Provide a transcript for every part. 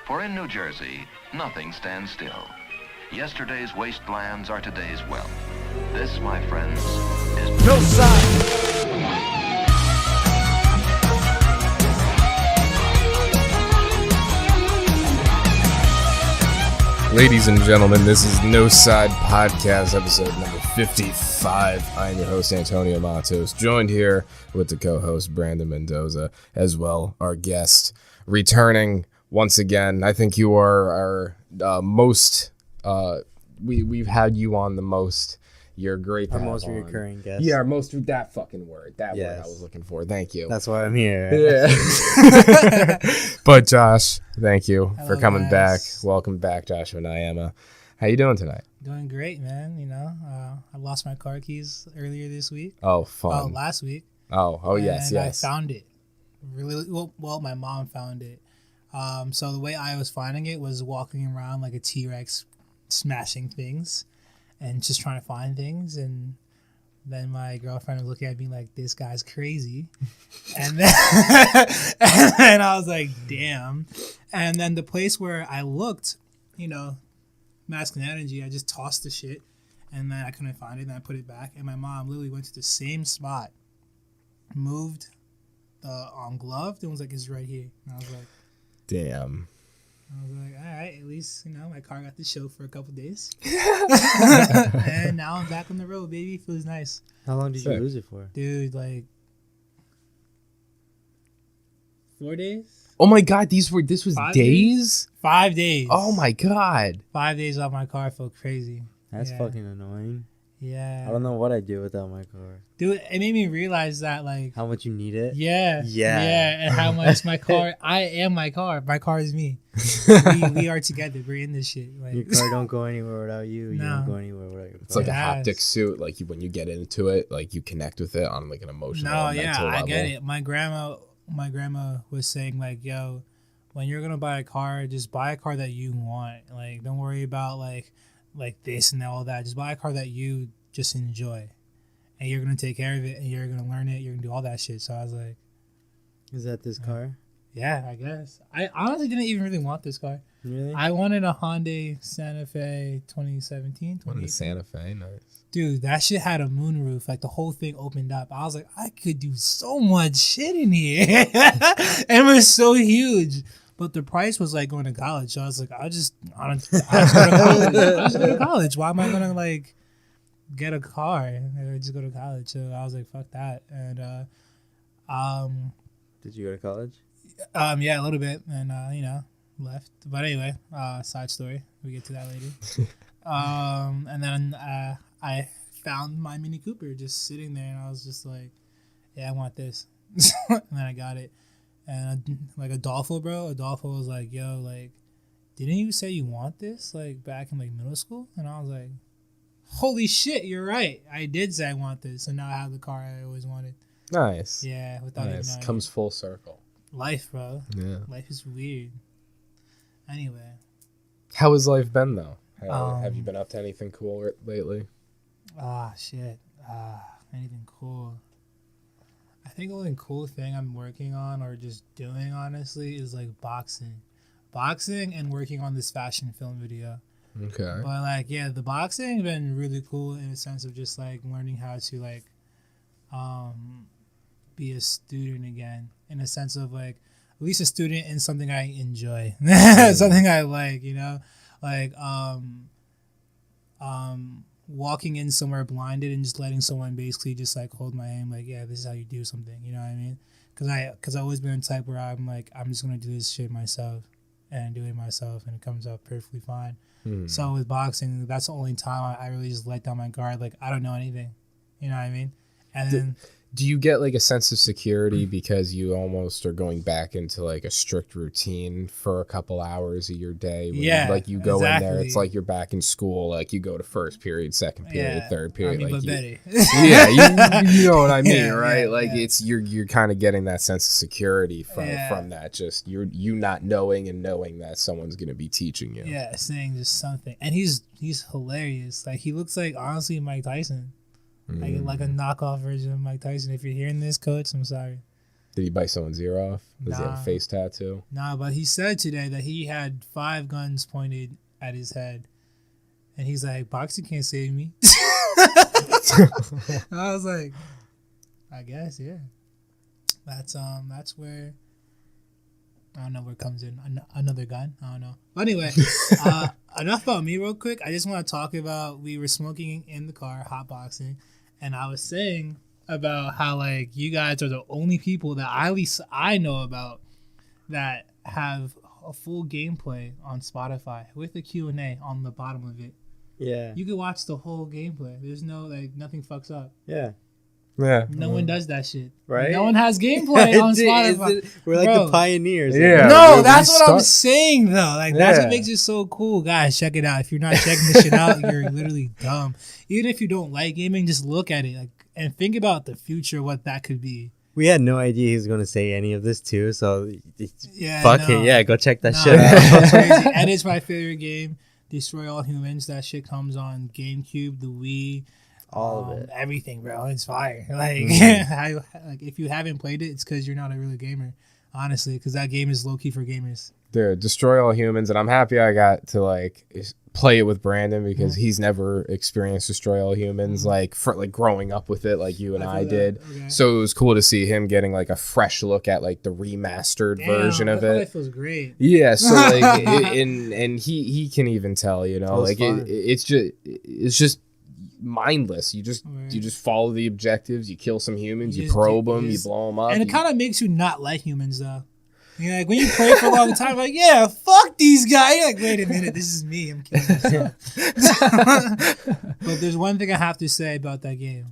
For in New Jersey, nothing stands still. Yesterday's wastelands are today's wealth. This, my friends, is Noside. Ladies and gentlemen, this is Noside Podcast, episode number 55. I am your host, Antonio Matos, joined here with the co-host, Brandon Mendoza, as well, our guest, returning once again. I think you are our most, we've had you on the most. You're great to Our have most on. recurring guest. Yeah, our most, that fucking word. That word Yes. I was looking for. Thank you. That's why I'm here. Yeah. But Josh, thank you for Hello, coming back. guys. Welcome back, Joshua Nyema. How you doing tonight? Doing great, man. You know, I lost my car keys earlier this week. Oh, fun. Last week. Yes, And yes. I found it. Really well, my mom found it. So the way I was finding it was walking around like a T-Rex, smashing things, and just trying to find things. And then my girlfriend was looking at me like, "This guy's crazy," and then and I was like, "Damn!" And then the place where I looked, you know, masculine energy, I just tossed the shit, and then I couldn't find it, and I put it back. And my mom literally went to the same spot, moved the glove, and was like, "It's right here." And I was like, Damn. all right, at least, you know, my car got to show for a couple days. And now I'm back on the road, baby. Feels nice. How long did Sick. you lose it for? Dude, like 4 days? Oh my God, this was 5 days? 5 days. Oh my God. 5 days off my car felt crazy. That's Yeah. fucking annoying. Yeah. I don't know what I'd do without my car. Dude, it made me realize that, like, How much you need it? yeah. Yeah. And how much my car, I am my car. My car is me. we are together. We're in this shit. Like, Your car don't go anywhere without you. You No. don't go anywhere without your It's like car. a Yes. haptic suit. Like when you get into it, like you connect with it on like an emotional No, and yeah, mental level. I get it. My grandma was saying, like, yo, when you're gonna buy a car, just buy a car that you want. Like, don't worry about like this and all that. Just buy a car that you just enjoy, and you're gonna take care of it, and you're gonna learn it. You're gonna do all that shit. So I was like, Is that this car? yeah, I guess. I honestly didn't even really want this car. Really? I wanted a Hyundai Santa Fe 2017. One in the 2018. Santa Fe, nice. Dude, that shit had a moonroof. Like, the whole thing opened up. I was like, I could do so much shit in here. And it was so huge. But the price was like going to college. So I was like, I'll just go to college. I'll just go to college. Why am I going to, like, get a car? Or just go to college. So I was like, fuck that. And, Did you go to college? yeah, a little bit. And, you know, left. But anyway, side story. We get to that later. And then I found my Mini Cooper just sitting there, and I was just like, yeah, I want this. And then I got it. And like Adolfo was like, yo, like, didn't you say you want this like back in like middle school? And I was like, holy shit, you're right. I did say I want this, and now I have the car I always wanted. Nice. Yeah, without even Nice. knowing. Comes full circle. Life, bro. Yeah. Life is weird. Anyway. How has life been though? Have you Um, been up to anything cool lately? Shit. Anything cool? I think the only cool thing I'm working on or just doing, honestly, is like boxing and working on this fashion film video. Okay. But like, yeah, the boxing has been really cool in a sense of just like learning how to like be a student again, in a sense of like at least a student in something I enjoy. Something I like, you know, like walking in somewhere blinded and just letting someone basically just like hold my hand, like, yeah, this is how you do something, you know what I mean? Because I've always been the type where I'm like, I'm just gonna do this shit myself and do it myself, and it comes out perfectly fine. So with boxing, that's the only time I really just let down my guard, like, I don't know anything, you know what I mean? And then Do you get like a sense of security because you almost are going back into like a strict routine for a couple hours of your day? When Yeah, you go in there, exactly. it's like you're back in school. Like you go to first period, second period, third period. I mean, like but you, Betty. yeah, you know what I mean, Yeah, right? yeah, Like yeah. it's you're kind of getting that sense of security from Yeah. that. Just you not knowing and knowing that someone's gonna be teaching you. Yeah, saying just something. And he's hilarious. Like, he looks like, honestly, Mike Tyson. Like a knockoff version of Mike Tyson. If you're hearing this, coach, I'm sorry. Did he bite someone's ear off? Does he have a face tattoo? Nah, but he said today that he had 5 guns pointed at his head. And he's like, boxing can't save me. I was like, I guess, yeah. That's where, I don't know where it comes in. Another gun? I don't know. But anyway, enough about me real quick. I just want to talk about, we were smoking in the car, hotboxing, and I was saying about how, like, you guys are the only people that at least I know about that have a full gameplay on Spotify with a Q&A on the bottom of it. Yeah. You can watch the whole gameplay. There's no, like, nothing fucks up. Yeah. Yeah. No one does that shit. Right? No one has gameplay on Spotify. We're like Bro. the pioneers. Yeah. No, we that's what I'm start- saying, though. Like, that's Yeah. what makes it so cool. Guys, check it out. If you're not checking this shit out, you're literally dumb. Even if you don't like gaming, just look at it. Like, and think about the future, what that could be. We had no idea he was going to say any of this too, so Yeah, fuck no. it. Yeah, go check that No, shit it's out. crazy. And it's my favorite game. Destroy All Humans. That shit comes on GameCube, the Wii. All of it. Everything, bro. It's fire. Like, like if you haven't played it, it's because you're not a real gamer. Honestly, because that game is low-key for gamers. Dude, Destroy All Humans, and I'm happy I got to like play it with Brandon because he's never experienced Destroy All Humans like for like growing up with it like you and I feel did. that. Okay. So it was cool to see him getting like a fresh look at like the remastered version of That it. feels great. Yeah, so like and he can even tell, you know, was like fun. it's just mindless. You just follow the objectives, you kill some humans, you probe them, you blow them up. And it kind of makes you not like humans, though. You're like, when you play for a long time, like, yeah, fuck these guys. You're like, wait a minute, this is me. I'm killing myself. But there's one thing I have to say about that game.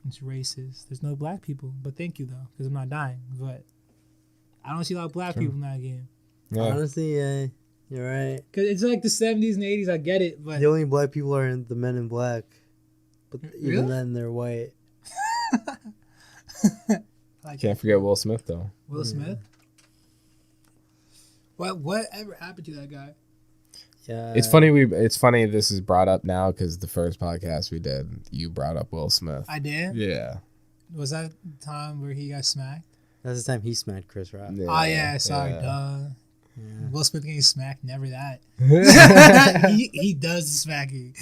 It's racist. There's no black people. But thank you, though, because I'm not dying. But I don't see a lot of black people in that game. Yeah. Honestly, yeah, you're right. Because it's like the 70s and 80s. I get it. But The only black people are the Men in Black, but Really? even then they're white. Can't forget Will Smith though. Will Smith? Whatever happened to that guy? Yeah, It's funny this is brought up now because the first podcast we did, you brought up Will Smith. I did? Yeah. Was that the time where he got smacked? That's the time he smacked Chris Rock. Oh, yeah, sorry, yeah. duh. Yeah. Will Smith getting smacked, never that. he does the smacking.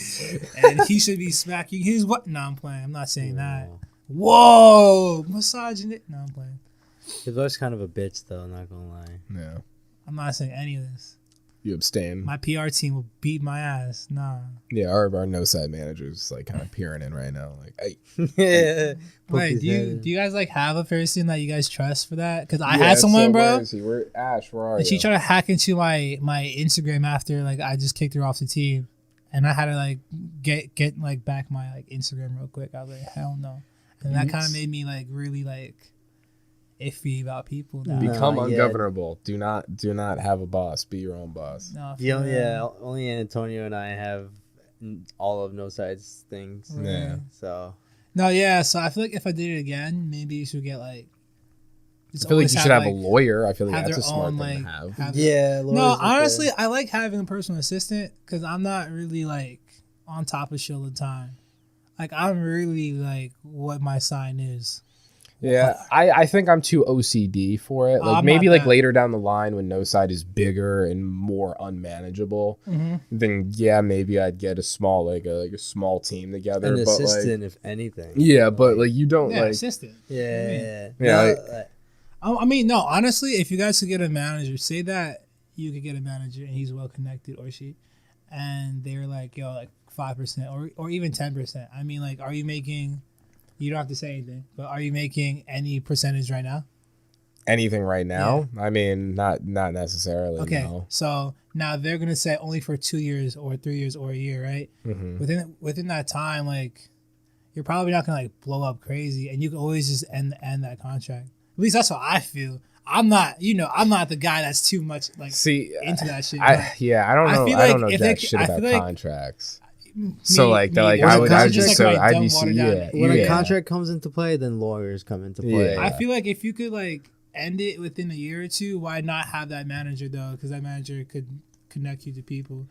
And he should be smacking his what? No, I'm playing. I'm not saying that. Whoa! Misogyny. No, I'm playing. His wife's kind of a bitch, though, not gonna lie. Yeah. I'm not saying any of this. You abstain. My PR team will beat my ass. Nah. Yeah, our Noside manager's like kind of peering in right now. Like, hey. Yeah. Wait, do you guys like have a person that you guys trust for that? Because I had someone, bro. Where is he? Ash, where are And you? she tried to hack into my Instagram after like I just kicked her off the team, and I had to like get like back my like Instagram real quick. I was like, hell no, and that kind of made me like really like iffy about people. Now. Become yeah. ungovernable. Do not have a boss. Be your own boss. No, Yeah, for real. only Antonio and I have all of Noside's things. Yeah. So No, yeah. So I feel like if I did it again, maybe you should get like. I feel like you should have a like, lawyer. I feel like have that's a their smart own, thing like, to have. have yeah. No, lawyers are honestly, good. I like having a personal assistant because I'm not really like on top of shit all the time. Like I'm really like what my sign is. Yeah, I think I'm too OCD for it. Like I'm maybe not like that. later down the line when Noside is bigger and more unmanageable, then yeah, maybe I'd get a small like a small team together. An but assistant, like, if anything. yeah, but like you don't Yeah, like. assistant. Yeah. Yeah, I mean, no. Honestly, if you guys could get a manager, say that you could get a manager and he's well connected or she, and they're like, yo, like 5% or even 10%. I mean, like, are you making? You don't have to say anything, but are you making any percentage right now? Anything right now? I mean, not necessarily. Okay, No. so now they're gonna say only for 2 years or 3 years or a year, right? Mm-hmm. Within that time, like you're probably not gonna like blow up crazy, and you can always just end that contract. At least that's what I feel. I'm not the guy that's too much like into that shit. I but don't know. feel I don't like know if jack they- shit I about feel like contracts. So like me, like there's I a would contract just like I'd dumb be watered down. When a yeah. contract comes into play, then lawyers come into play. Yeah. I feel like if you could like end it within a year or two, why not have that manager though? Because that manager could connect you to people.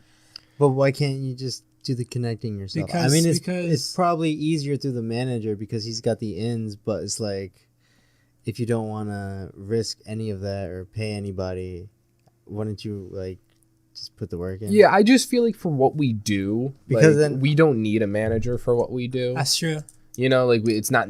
But why can't you just do the connecting yourself? I mean, it's probably easier through the manager because he's got the ins, but it's like if you don't want to risk any of that or pay anybody, wouldn't you like just put the work in? Yeah, I just feel like for what we do, Because like, then we don't need a manager for what we do. That's true. You know, like it's not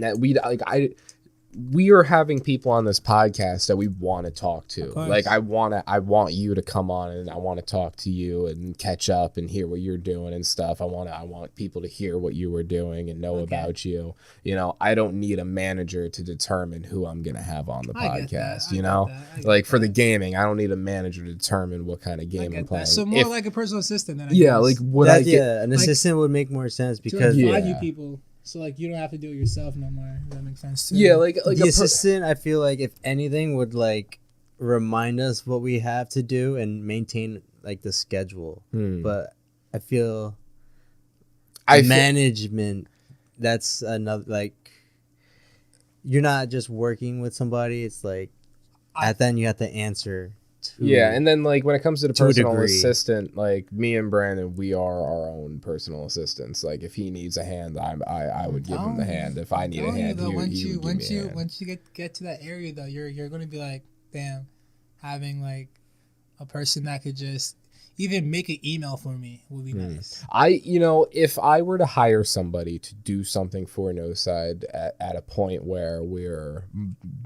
we are having people on this podcast that we want to talk to. Like I want you to come on and I want to talk to you and catch up and hear what you're doing and stuff. I want people to hear what you were doing and know about you. You know, I don't need a manager to determine who I'm going to have on the podcast, you know? Like for the gaming, I don't need a manager to determine what kind of game I'm playing. So more like a personal assistant than like what an assistant would make more sense because to find you people. So, like, you don't have to do it yourself no more. That makes sense, too. Yeah, like the assistant, I feel like, if anything, would, like, remind us what we have to do and maintain, like, the schedule. But I feel management, that's another, like, you're not just working with somebody. It's, like, at the end, you have to answer. And then like when it comes to the personal assistant, like me and Brandon, we are our own personal assistants. Like if he needs a hand, I would give him the hand. If I need a hand, once you get to that area though, you're gonna be like, damn, having like a person that could just even make an email for me would be nice. If I were to hire somebody to do something for Noside at a point where we're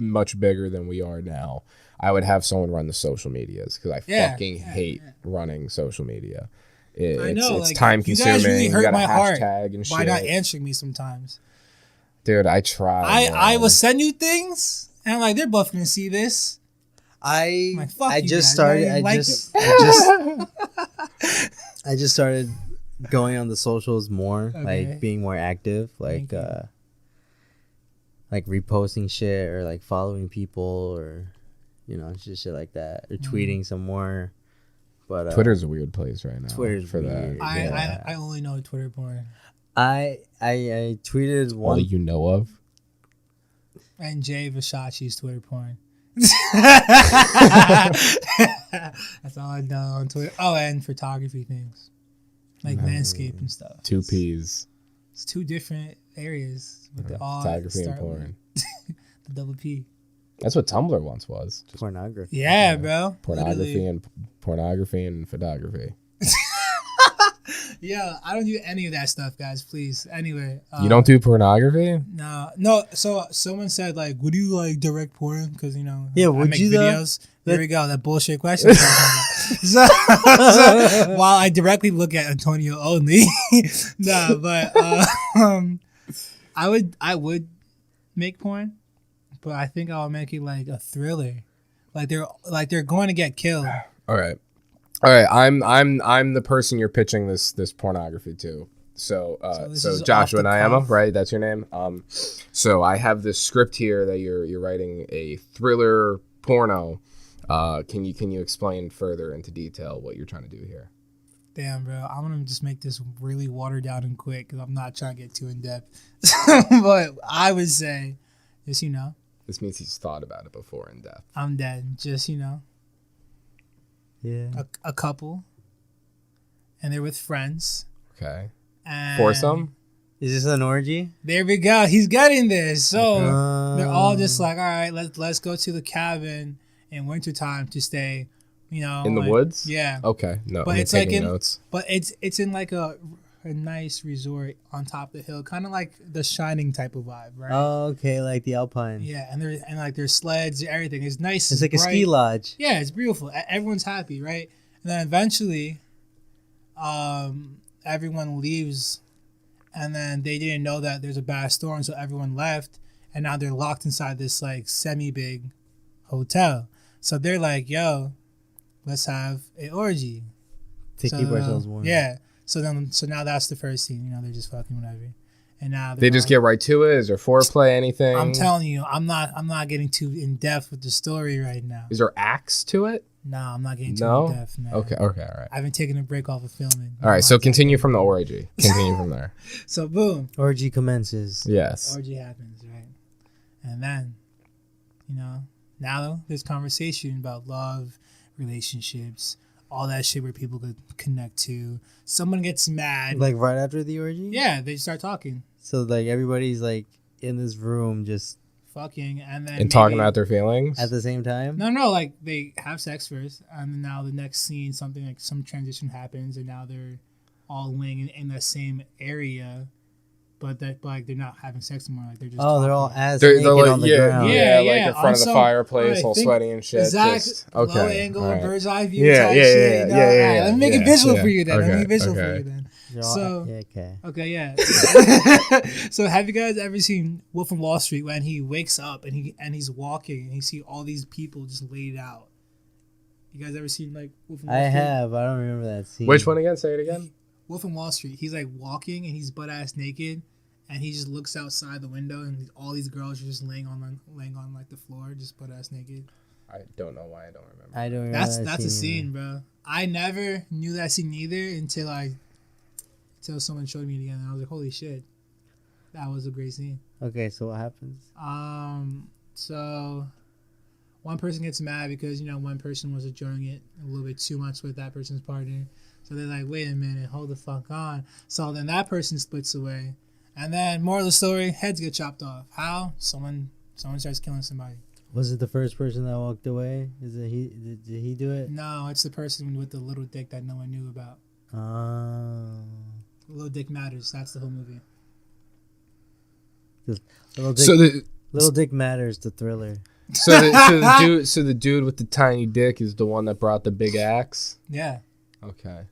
much bigger than we are now, I would have someone run the social medias because I fucking hate running social media. I know, it's time consuming. You guys really hurt my heart and by not answering me sometimes. Dude, I try. I will send you things, and I'm like, they're both gonna see this. I just started going on the socials more, like being more active, like reposting shit or like following people or just shit like that or tweeting some more. But Twitter's a weird place right now. Twitter's for weird. that. I only know Twitter porn. I tweeted one. All that you know of. And Jay Versace's Twitter porn. That's all I know on Twitter. Oh, and photography things like landscape and stuff. 2 P's. It's 2 different areas, but they all photography and porn. The double P. That's what Tumblr once was. Just pornography. Yeah, bro. Pornography and photography. Yeah, I don't do any of that stuff, guys. Please. Anyway, you don't do pornography? No. So someone said like, "Would you like direct porn?" Because I would make you videos. There we go. That bullshit question. so while I directly look at Antonio only, but I would make porn, but I think I'll make it like a thriller, like they're going to get killed. All right. I'm the person you're pitching this pornography to. So Joshua Nyema, right? That's your name. So I have this script here that you're writing a thriller porno. Can you explain further into detail what you're trying to do here? Damn, bro. I'm going to just make this really watered down and quick because I'm not trying to get too in depth. But I would say, just, This means he's thought about it before in depth. I'm dead. Just, Yeah. A couple. And they're with friends. Okay. And Foursome? Is this an orgy? There we go. He's getting this. So they're all just like, all right, let's go to the cabin in wintertime to stay, in the woods? Yeah. Okay. No, but I'm it's like notes. But it's in like a nice resort on top of the hill, kind of like the Shining type of vibe, right? Oh, okay, like the Alpine. Yeah, and there's sleds, everything. It's nice. It's like bright. A ski lodge. Yeah, it's beautiful. Everyone's happy, right? And then eventually, everyone leaves, and then they didn't know that there's a bad storm, so everyone left, and now they're locked inside this like semi-big hotel. So they're like, "Yo, let's have an orgy to keep ourselves warm." Yeah. So now that's the first scene. They're just fucking whatever, and now they just get right to it. Is there foreplay? Anything? I'm telling you, I'm not getting too in depth with the story right now. Is there acts to it? No, I'm not getting too in depth, man. Okay, all right. I haven't taken a break off of filming. All right, so continue from the orgy. Continue from there. So boom, orgy commences. Yes, orgy happens, right? And then, now there's conversation about love, relationships, all that shit where people could connect to. Someone gets mad. Like right after the orgy? Yeah, they start talking. So like everybody's like in this room just fucking, and then And talking about their feelings. At the same time? No, like they have sex first, and then now the next scene, something like some transition happens, and now they're all laying in the same area, but that like they're not having sex anymore. Like they're just they're all talking. ass They're naked like, on the yeah, ground. yeah, Yeah, like in front of the some- fireplace, I all think sweaty and shit. Exact Just, okay, low angle, all right. bird's eye view Yeah, type yeah, shit. yeah, you know? yeah, All yeah, right, let me make yeah, it visual yeah. for you then. Let me Okay, make it visual for okay. you then. They're all- So- yeah, okay. Okay, yeah. So have you guys ever seen Wolf of Wall Street when he wakes up and he's walking and he see all these people just laid out? You guys ever seen like Wolf of Wall I Street? have. I don't remember that scene. Which one again? Say it again. Wolf of Wall Street. He's like walking and he's butt ass naked, and he just looks outside the window and all these girls are just laying on like the floor, just butt ass naked. I don't know why I don't remember. I don't remember That's that a scene, bro. I never knew that scene either until someone showed me it again, and I was like, holy shit, that was a great scene. Okay, so what happens? So one person gets mad because one person was enjoying it a little bit too much with that person's partner. So they're like, wait a minute, hold the fuck on. So then that person splits away. And then, moral of the story, heads get chopped off. How? Someone starts killing somebody. Was it the first person that walked away? Is it he? Did he do it? No, it's the person with the little dick that no one knew about. Oh. Little Dick Matters. That's the whole movie. Little Dick Matters, the thriller. So the dude with the tiny dick is the one that brought the big axe. Yeah. Okay.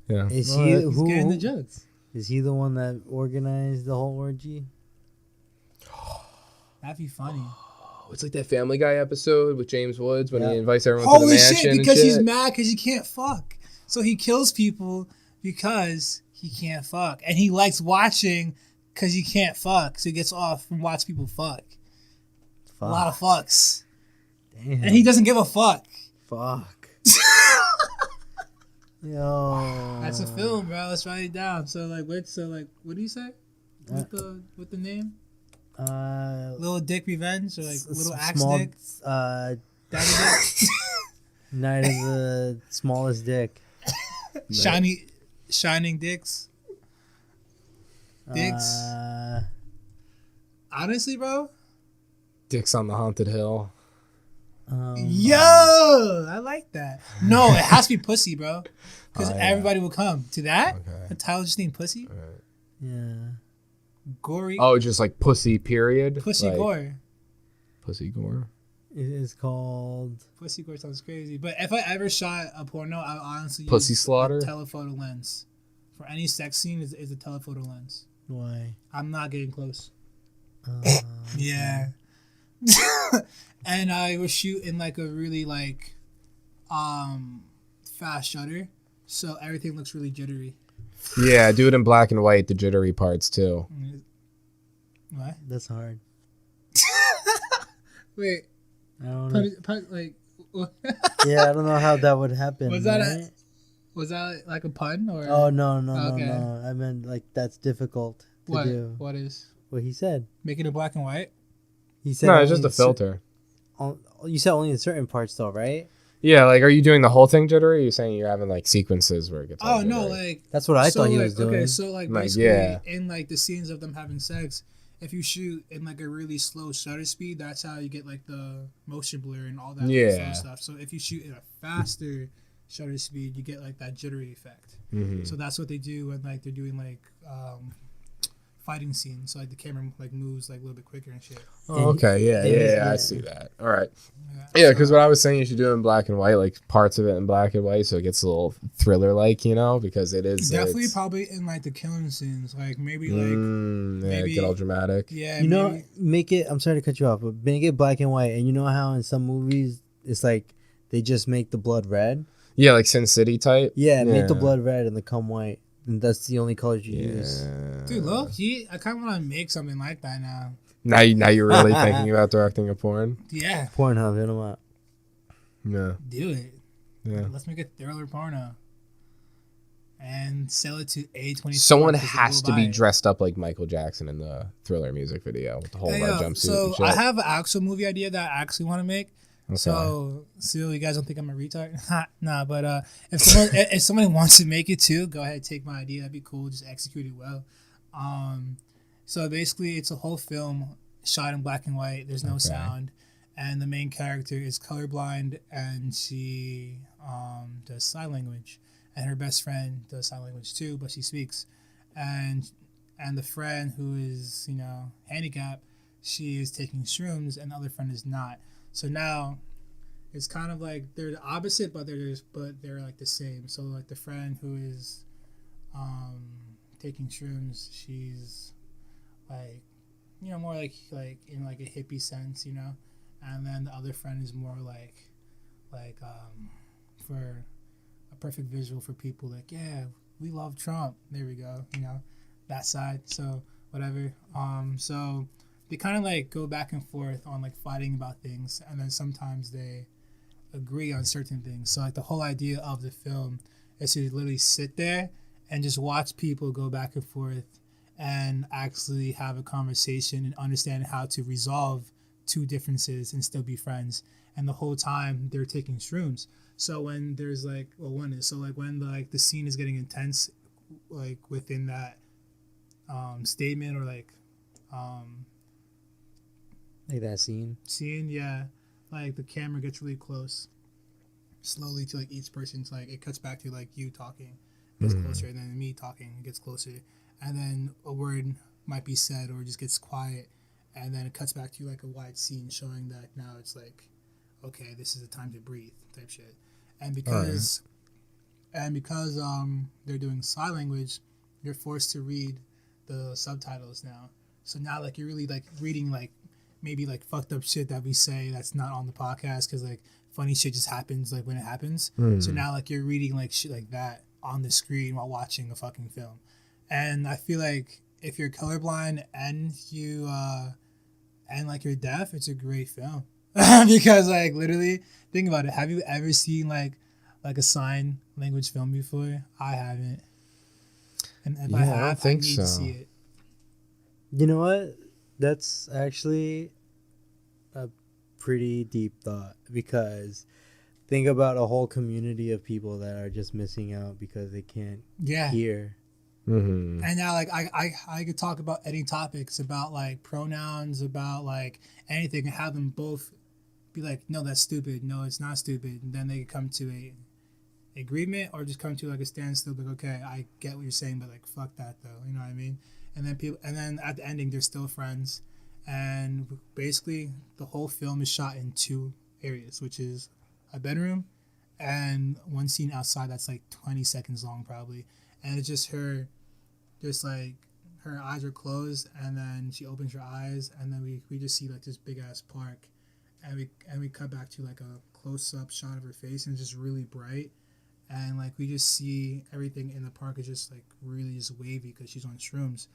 Yeah. Is Well, he he's getting the jokes. Is he the one that organized the whole orgy? That'd be funny. Oh, it's like that Family Guy episode with James Woods when Yeah. he invites everyone to the Holy mansion shit! Because and he's shit. mad because he can't fuck. So he kills people because he can't fuck, and he likes watching because he can't fuck. So he gets off from watching people fuck. Fuck. A lot of fucks, Damn. and he doesn't give a fuck. Fuck. Yo. That's a film, bro. Let's write it down. So what do you say? With the name? Little Dick Revenge or like Little Axe small, Dick? Daddy Dick? Night of the smallest dick. Shining Dicks. Dicks. Honestly, bro. Dicks on the Haunted Hill. Yo, I like that. No, it has to be pussy, bro. Because everybody will come to that. Okay. The title just named pussy. Yeah. Gory. Oh, just like pussy. Period. Pussy Like, gore. Pussy gore. It is called. Pussy gore sounds crazy. But if I ever shot a porno, I would honestly Pussy use slaughter? a telephoto lens. For any sex scene is a telephoto lens. Why? I'm not getting close. Yeah. And I would shoot in like a really like fast shutter. So everything looks really jittery. Yeah, do it in black and white, the jittery parts too. What? That's hard. Wait. I don't know. Like Yeah, I don't know how that would happen. Was that right? was that like a pun or Oh no. Okay. I meant like that's difficult to what? do. What is What he said. making it black and white? He said No, it's only just a filter. You said only in certain parts though, right? Yeah, like, are you doing the whole thing jittery? Or are you saying you're having like sequences where it gets? all Oh no, jittery? like That's what I so, thought he like, was doing. Okay, so like Like, basically yeah. in like the scenes of them having sex, if you shoot in like a really slow shutter speed, that's how you get like the motion blur and all that Yeah. fun stuff. So if you shoot at a faster shutter speed, you get like that jittery effect. Mhm. So that's what they do when like they're doing like fighting scenes. So like the camera like moves like a little bit quicker and shit. Oh, okay, yeah, Yeah. I see that. All right. Yeah, because what I was saying, you should do it in black and white, like parts of it in black and white, so it gets a little thriller-like, because it is definitely it's, probably in like the killing scenes, like maybe like yeah, maybe- get all dramatic. yeah, You know, maybe- make it. I'm sorry to cut you off, but make it black and white. And you know how in some movies it's like they just make the blood red. Yeah, like Sin City type. Yeah, make the Yeah. blood red and the cum white, and that's the only colors you use. dude, look, I kind of want to make something like that now. Now you're really thinking about directing a porn. Yeah, Pornhub, hit 'em up. Yeah, do it. yeah. Let's make a thriller porno and sell it to A24. Someone 'cause has they'll to buy be it. dressed up like Michael Jackson in the Thriller music video with the whole Hey, red yo, jumpsuit. so and shit. I have an actual movie idea that I actually want to make. Okay. So you guys don't think I'm a retard? Nah, but if someone wants to make it too, go ahead, take my idea. That'd be cool. Just execute it well. So basically, it's a whole film shot in black and white. There's no sound. And the main character is colorblind, and she does sign language. And her best friend does sign language too, but she speaks. And the friend who is, handicapped, she is taking shrooms, and the other friend is not. So now it's kind of like they're the opposite, but they're like the same. So like the friend who is taking shrooms, she's like, more like in like a hippie sense, and then the other friend is more like for a perfect visual for people, like, yeah, we love Trump, there we go, that side. So whatever. So they kind of like go back and forth on like fighting about things, and then sometimes they agree on certain things. So like the whole idea of the film is to literally sit there and just watch people go back and forth and actually have a conversation and understand how to resolve two differences and still be friends. And the whole time they're taking shrooms. So when there's like, when the scene is getting intense, like within that statement, or like that scene, yeah, like the camera gets really close slowly to like each person's, like it cuts back to like you talking, gets closer, and then me talking, gets closer, and then a word might be said or just gets quiet, and then it cuts back to like a wide scene showing that now it's like, okay, this is the time to breathe type shit. And because they're doing sign language, you're forced to read the subtitles now. So now like you're really like reading like maybe like fucked up shit that we say that's not on the podcast, because like funny shit just happens like when it happens. So now like you're reading like shit like that on the screen while watching a fucking film. And I feel like if you're colorblind and you and like you're deaf, it's a great film. Because like literally think about it, have you ever seen like a sign language film before? I haven't. And if I have, I need to see it. You know what? That's actually a pretty deep thought, because think about a whole community of people that are just missing out because they can't hear. Mm-hmm. And now like I could talk about any topics, about like pronouns, about like anything, and have them both be like, no, that's stupid, no, it's not stupid, and then they could come to a agreement, or just come to like a standstill, like, okay, I get what you're saying, but like fuck that though, you know what I mean? And then at the ending they're still friends. And basically the whole film is shot in two areas, which is a bedroom and one scene outside that's like 20 seconds long probably. And it's just her, just like her eyes are closed, and then she opens her eyes, and then we just see like this big ass park, and we cut back to like a close up shot of her face, and it's just really bright, and like we just see everything in the park is just like really just wavy because she's on shrooms,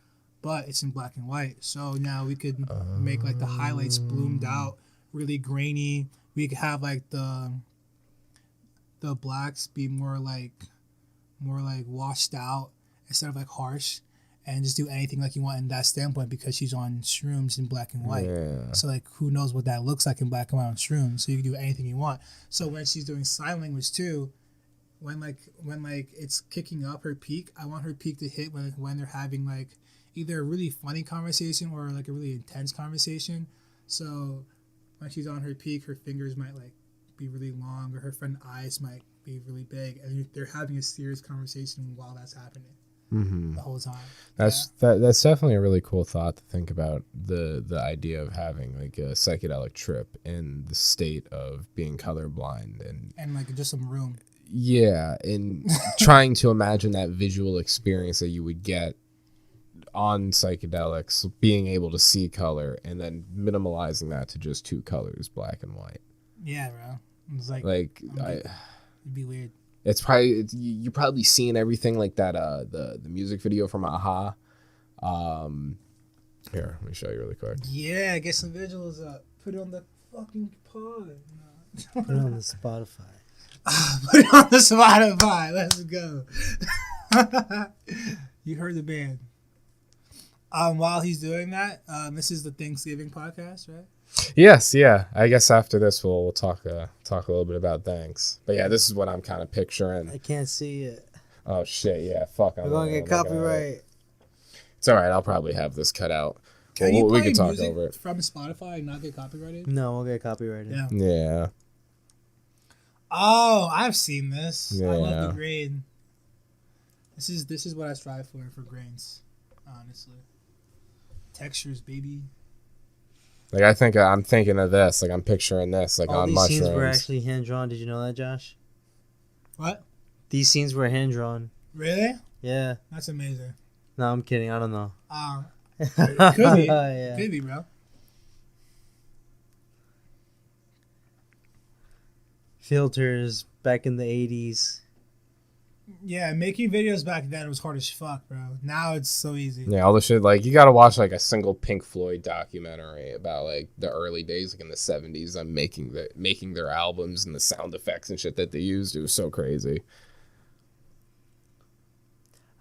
but it's in black and white. So now we could make like the highlights bloomed out, really grainy. We could have like the blacks be more like washed out instead of like harsh, and just do anything like you want in that standpoint, because she's on shrooms in black and white. Yeah. So like who knows what that looks like in black and white on shrooms, so you can do anything you want. So when she's doing sign language too, when it's kicking up her peak, I want her peak to hit when they're having like either a really funny conversation or like a really intense conversation. So when she's on her peak, her fingers might like be really long, or her friend's eyes might be really big, and they're having a serious conversation while that's happening. Mm-hmm. The whole time. That's definitely a really cool thought to think about, the idea of having like a psychedelic trip in the state of being colorblind and like just some room. Yeah, and trying to imagine that visual experience that you would get on psychedelics, being able to see color, and then minimalizing that to just two colors, black and white. Yeah, bro. It's like it'd be weird. It's probably you're probably seeing everything like that. The music video from Aha. Here, let me show you really quick. Yeah, get some visuals up. Put it on the fucking pod. No. Put it on the Spotify. Put it on the Spotify. Let's go. You heard the band. While he's doing that, this is the Thanksgiving podcast, right? Yes, yeah. I guess after this we'll talk a little bit about thanks. But yeah, this is what I'm kind of picturing. I can't see it. Oh shit, yeah, fuck. We're gonna get copyright. It's all right. I'll probably have this cut out. Can you we play can talk music over it. from Spotify and not get copyrighted? No, we'll get copyrighted. Yeah. Yeah. Oh, I've seen this. I love Yeah. the grain. This is what I strive for grains, honestly. Textures, baby. Like I'm thinking of this. Like I'm picturing this. Like All on these mushrooms. scenes were actually hand drawn. Did you know that, Josh? What? These scenes were hand drawn. Really? Yeah. That's amazing. No, I'm kidding. I don't know. Could be. Yeah. Could be, bro. Filters back in the 80s. Yeah, making videos back then was hard as fuck, bro. Now it's so easy. Yeah, all the shit. Like you gotta watch like a single Pink Floyd documentary about like the early days, like in the 70s, on making their albums and the sound effects and shit that they used. It was so crazy.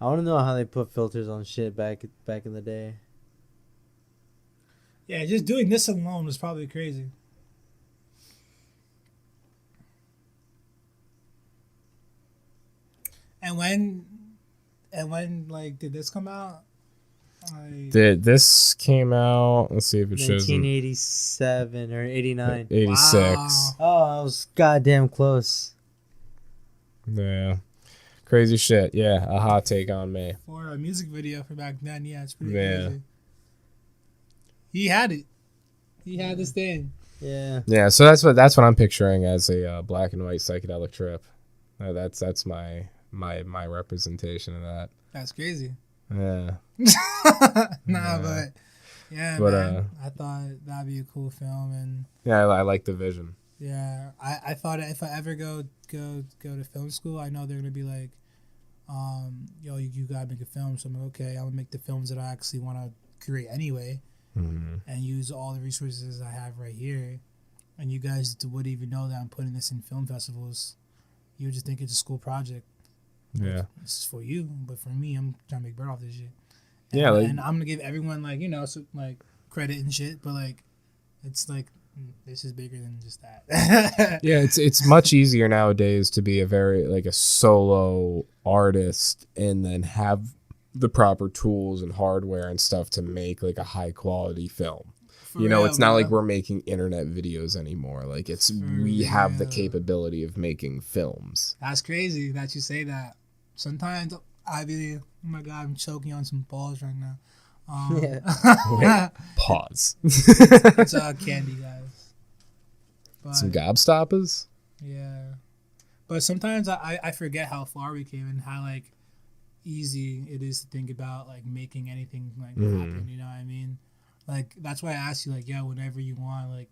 I want to know how they put filters on shit back in the day. Yeah, just doing this alone was probably crazy. And when like did this come out? This came out. Let's see if it shows. 1987 or 89. 86. Wow. Oh, I was goddamn close. Yeah. Crazy shit. Yeah, a hot take on me. For a music video for back then, yeah, it's pretty Yeah. crazy. He had it. He had this thing. Yeah. Yeah, so that's what I'm picturing as a black and white psychedelic trip. That's my representation of that. That's crazy. Yeah. Nah, but yeah, But, man. I thought that'd be a cool film, and Yeah, I like the vision. yeah, I thought if I ever go to film school, I know they're gonna be like, yo, you gotta make a film. So I'm like, okay, I'll make the films that I actually want to create anyway, and use all the resources I have right here. And you guys wouldn't even know that I'm putting this in film festivals. You would just think it's a school project. Yeah. This is for you, but for me, I'm trying to make bread off this shit. Yeah, like- and I'm gonna give everyone like like credit and shit, but like it's like this is bigger than just that. Yeah, it's much easier nowadays to be a solo artist and then have the proper tools and hardware and stuff to make like a high quality film. For You know, real, it's not like bro. we're making internet videos anymore. Like For we have the real. capability of making films. That's crazy that you say that. Sometimes I be, oh my god, I'm choking on some balls right now. Yeah. Pause. It's candy, guys. But, Some gobstoppers? yeah. But sometimes I forget how far we came and how like easy it is to think about like making anything like happen. You know what I mean? Like that's why I asked you like, yeah, whenever you want, like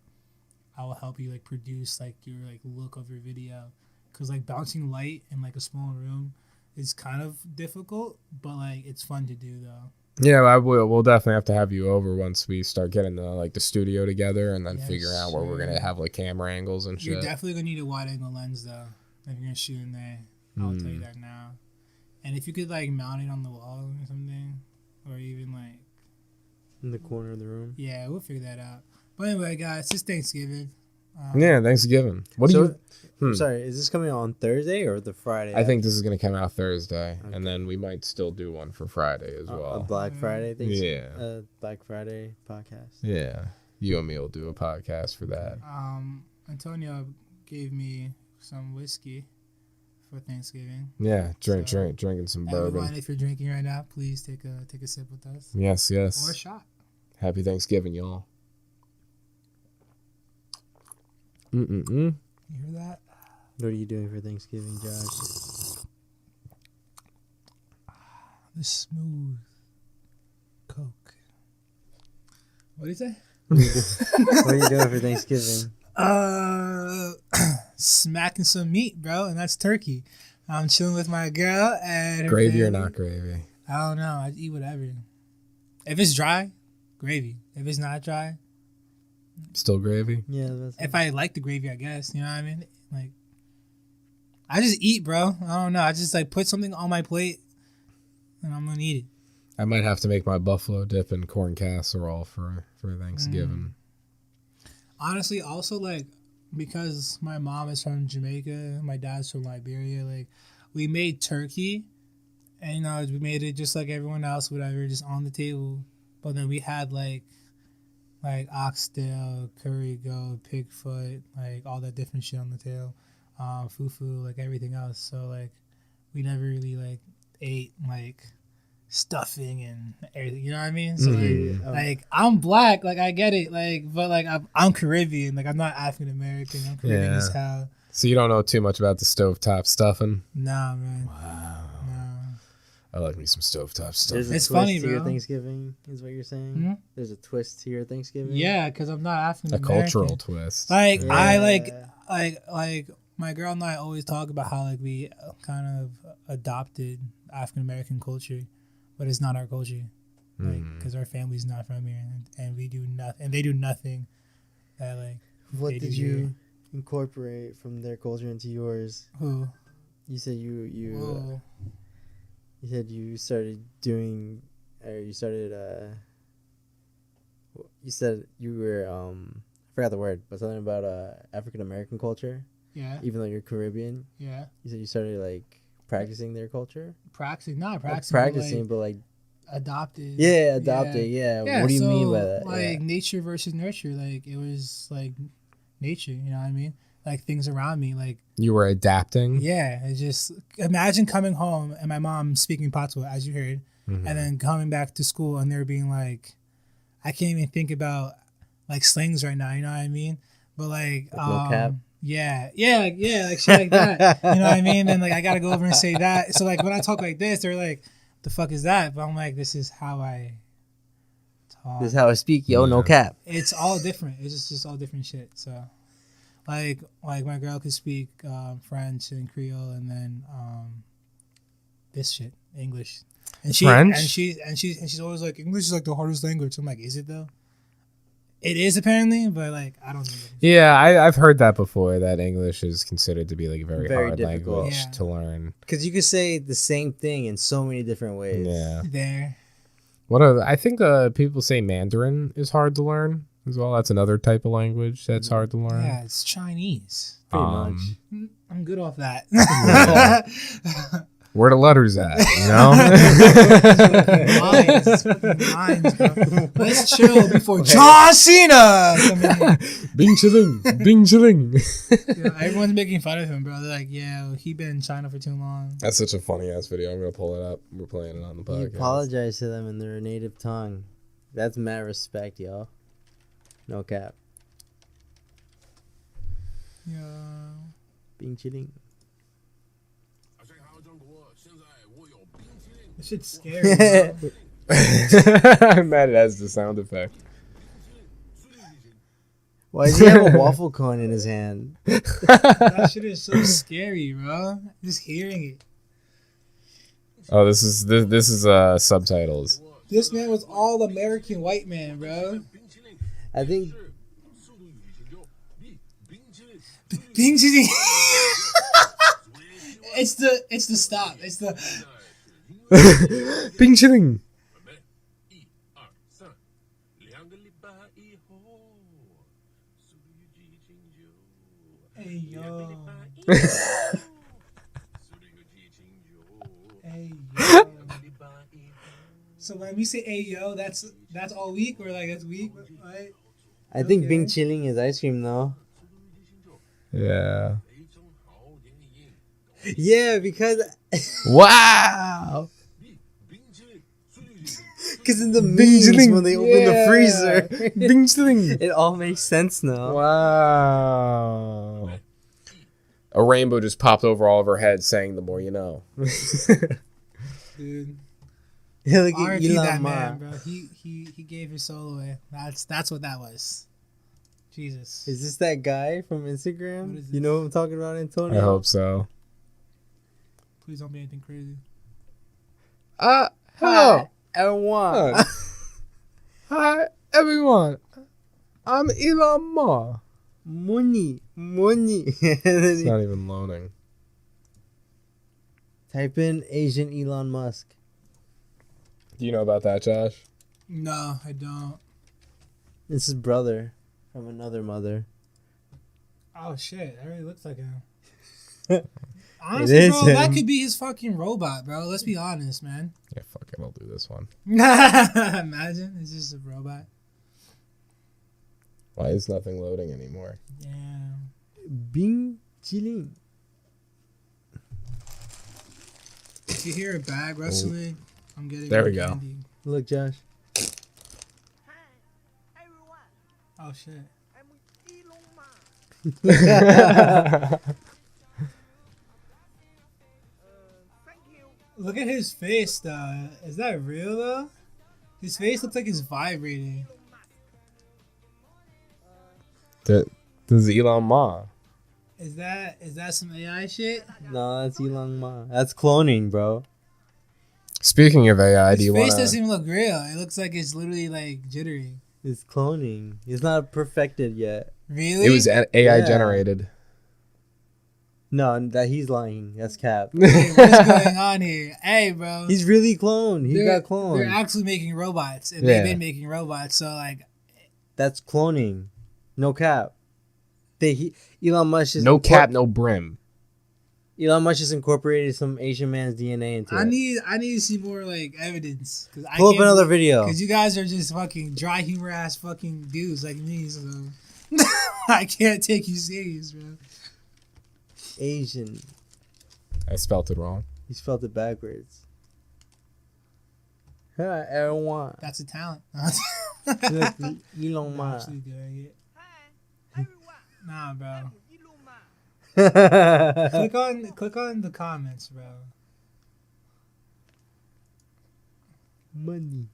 I will help you like produce like your like look of your video, because like bouncing light in like a small room is kind of difficult, but like it's fun to do though. Yeah, we'll definitely have to have you over once we start getting the studio together and then Yes, figuring out where we're sir. gonna have like camera angles and You're shit. definitely gonna need a wide angle lens though if you're gonna shoot in there. I'll tell you that now. And if you could like mount it on the wall or something, or even like In the corner of the room. yeah, we'll figure that out. But anyway, guys, it's Thanksgiving. Yeah, Thanksgiving. What do you? I'm sorry, is this coming out on Thursday or the Friday? I think this is gonna come out Thursday, and then we might still do one for Friday as a well. Black Friday thing. Yeah. Black Friday podcast. Yeah, you and me will do a podcast for that. Antonio gave me some whiskey for Thanksgiving. Yeah, drinking some Everyone, bourbon. if you're drinking right now, please take a sip with us Yes, or a yes. shot. Happy Thanksgiving, y'all. You hear that? What are you doing for Thanksgiving, Josh? The smooth Coke. What do you say? What are you doing for Thanksgiving? Smacking some meat, bro, and that's turkey. I'm chilling with my girl and her Gravy or family. not gravy? I don't know. I eat whatever. If it's dry, gravy. If it's not dry, Still gravy? Yeah, that's if I like the gravy, I guess. You know what I mean? Like, I just eat, bro. I don't know. I just like put something on my plate, and I'm gonna eat it. I might have to make my buffalo dip and corn casserole for Thanksgiving. Honestly, also like because my mom is from Jamaica, my dad's from Liberia. Like, we made turkey, and we made it just like everyone else, whatever, just on the table. but then we had like oxtail, curry goat, pigfoot, like all that different shit on the tail, fufu, like everything else. So like we never really like ate like stuffing and everything. You know what I mean? So like I'm black, like I get it, like but like I'm Caribbean, like I'm not African American. I'm Caribbean as hell. So you don't know too much about the stovetop stuffing? Nah, man. Wow. Nah. I like me some stovetop stuff. There's a It's twist funny, to your bro. Thanksgiving, is what you're saying? Hmm? There's a twist to your Thanksgiving? Yeah, because I'm not African A American. cultural twist. Like Yeah. I like my girl and I always talk about how like we kind of adopted African American culture, but it's not our culture, like because our family's not from here, and we do nothing, and they do nothing. That like What they did do you here. incorporate from their culture into yours? Who? You said you Whoa. you said you started doing, or you started you said you were I forgot the word, but something about African American culture. Yeah. Even though you're Caribbean, Yeah. you said you started like practicing their culture. Practicing, not practicing, Practicing, but but like adopted. yeah, adopted. Yeah. Yeah, What do you so, mean by that? Like nature versus nurture. Like it was like nature. You know what I mean? Like things around me. Like You were adapting? yeah, it's just imagine coming home and my mom speaking Patois as you heard, and then coming back to school and there being like, I can't even think about like slangs right now. You know what I mean? But like no cap? Yeah, like shit like that. You know what I mean? And like I gotta go over and say that. So like when I talk like this, they're like, "The fuck is that?" But I'm like, "This is how I talk." This is how I speak, yo. No cap. It's all different. It's just all different shit. So, like my girl could speak French and Creole, and then this shit English. And French? and she's always like, English is like the hardest language. I'm like, is it though? It is apparently, but like I don't think it is. Yeah, I've heard that before, that English is considered to be like a very Very hard difficult. language Yeah. to learn. Because you could say the same thing in so many different ways. Yeah. There. I think people say Mandarin is hard to learn as well. That's another type of language that's hard to learn. Yeah, it's Chinese. Pretty Um, much. I'm good off that. Where the letters at, you know? Lines, fucking lines, bro. Let's chill before John Cena come in here. Bing chilling, bing chilling. Yeah, everyone's making fun of him, bro. They're like, yeah, he been in China for too long. That's such a funny ass video. I'm gonna pull it up. We're playing it on the You podcast. apologize to them in their native tongue. That's mad respect, yo. No cap. Yeah. Being chilling. This shit's scary, bro. I'm mad it has the sound effect. Why does he have a waffle cone in his hand? That shit is so scary, bro. Just hearing it. Oh, this is subtitles. This man was all American white man, bro. I think Bing It's the stop. It's the Bing chilling. hey yo. Hey yo. So when we say hey yo, that's all week or like that's week, right? I think Okay. Bing chilling is ice cream though. Yeah. Yeah, because Wow. in the Bing memes chilling. when they open the freezer, Bing chilling. it all makes sense now. Wow. A rainbow just popped over all of her head saying the more you know. Dude. Yeah, look at R.I.P. that Elon man, Musk. bro. He gave his soul away. That's what that was. Jesus. Is this that guy from What Instagram? is You know what I'm talking about, I Antonio? hope so. Please don't be anything crazy. Hi, Hello. everyone. Hi, everyone. I'm Elon Musk. Money. It's not even loading. Type in Asian Elon Musk. Do you know about that, Josh? No, I don't. It's his brother from another mother. Oh shit, that really looks like him. Honestly, is bro, that him. could be his fucking robot, bro. Let's be honest, man. Yeah, fuck it, I'll do this one. Imagine it's just a robot. Why is nothing loading anymore? Yeah. Bing chilling. If you hear a bag rustling, I'm getting. There we go. candy. Look, Josh. Oh shit. Look at his face, though. Is that real, though? His face looks like it's vibrating. This is Elon Musk. Is that some AI shit? No, that's Elon Musk. That's cloning, bro. Speaking of AI, do His you face want doesn't even look real. It looks like it's literally like jittery. It's cloning. It's not perfected yet. Really? It was AI Yeah. generated. No, that he's lying. That's cap. Hey, what's going on here? Hey, bro. He's really cloned. He got cloned. They're actually making robots, and Yeah. they've been making robots. So like, That's cloning. No cap. Elon Musk just No cap, no brim. Elon Musk just incorporated some Asian man's DNA into I it. need to see more like evidence. Cause Pull up another video. Because you guys are just fucking dry humor ass fucking dudes like me. So I can't take you serious, bro. Asian. I spelt it wrong. He spelled it backwards. Hi, everyone. That's a talent. Look, Elon Musk. Actually doing it. Nah, bro. Click on the comments, bro. Money.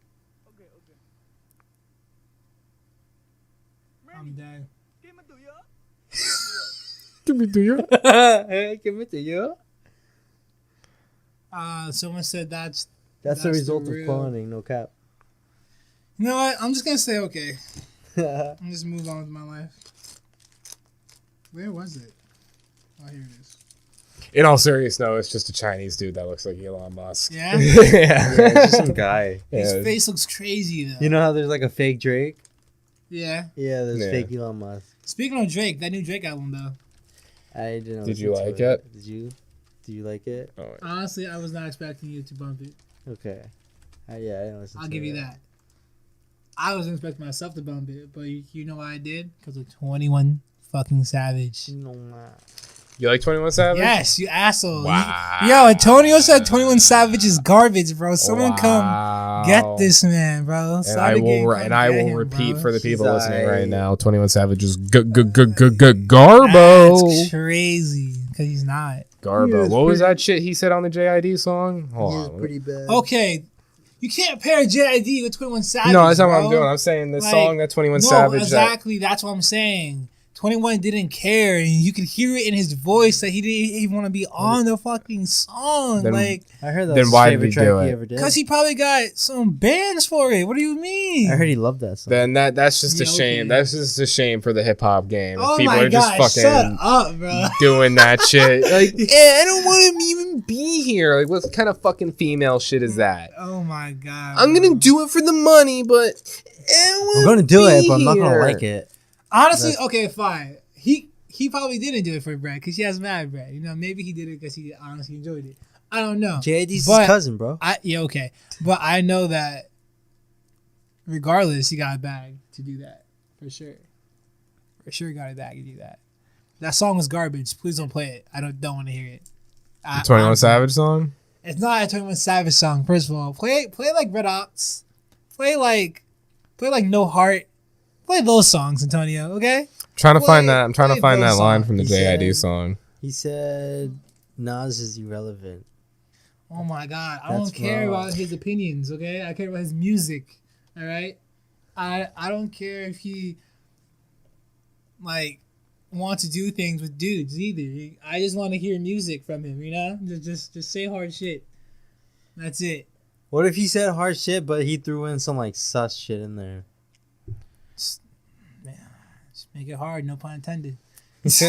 I'm dead. Give me to you. Give it to you. Someone said that's That's the result of real- cloning. No cap. You know what? I'm just gonna say okay. I'm just move on with my life. Where was it? Oh, here it is. In all seriousness, no, it's just a Chinese dude that looks like Elon Musk. Yeah? yeah. Yeah, it's just some guy. His Yeah. face looks crazy though. You know how there's like a fake Drake? Yeah. Yeah, there's Yeah. fake Elon Musk. Speaking of Drake, that new Drake album though. I didn't. Did you listen like to it? Did you? Do you like it? Oh, Honestly, I was not expecting you to bump it. Okay. Yeah, I didn't listen I'll to give it. you that. I wasn't expecting myself to bump it, but you know why I did? Because of 21 fucking Savage. No, man. you like 21 Savage? Yes, you asshole. Wow. Yo, Antonio said 21 Savage is garbage, bro. Someone come Wow. get this man, bro. And Saturday I will, game, and come I get will him, repeat bro. for the people She's listening right aight. now: 21 Savage is Garbo. That's crazy, because he's not. He Garbo. was What was pretty- that shit he said on the JID song? Hold He's on. pretty bad. Okay, you can't pair JID with 21 Savage. No, that's not what bro. I'm doing. I'm saying the Like, song that 21 No, Savage. exactly. That's what I'm saying. 21 didn't care, and you could hear it in his voice that he didn't even want to be on the fucking song. Then- like, I heard that Then was why his did favorite he do track it? he ever did. because he probably got some bands for it. What do you mean? I heard he loved that song. Then that's just a Yeah, shame. okay. That's just a shame for the hip hop game. If Oh people my are just god! Shut fucking up, bro. doing that shit. Like, I don't want to even be here. Like, what kind of fucking female shit is that? Oh my god! I'm bro. gonna do it for the money, but I'm gonna do it, but I'm not gonna like it. Honestly, okay, fine. He probably didn't do it for bread because he has mad bread. You know, maybe he did it because he honestly enjoyed it. I don't know. JID's But his cousin, bro. Okay, but I know that regardless, he got a bag to do that for sure. For sure, got a bag to do that. That song was garbage. Please don't play it. I don't want to hear it. The 21 Savage song. It's not a 21 Savage song. First of all, play like Red Ops. Play like No Heart. Play those songs, Antonio. Okay. Trying to Play- find that. I'm trying to play find that those line songs. from the He JID said- song. He said Nas is irrelevant. Oh my God, I That's don't care wrong. about his opinions. Okay, I care about his music. All right. I don't care if he like wants to do things with dudes either. I just want to hear music from him. You know, just say hard shit. That's it. What if he said hard shit, but he threw in some like sus shit in there? Just make it hard. No pun intended. This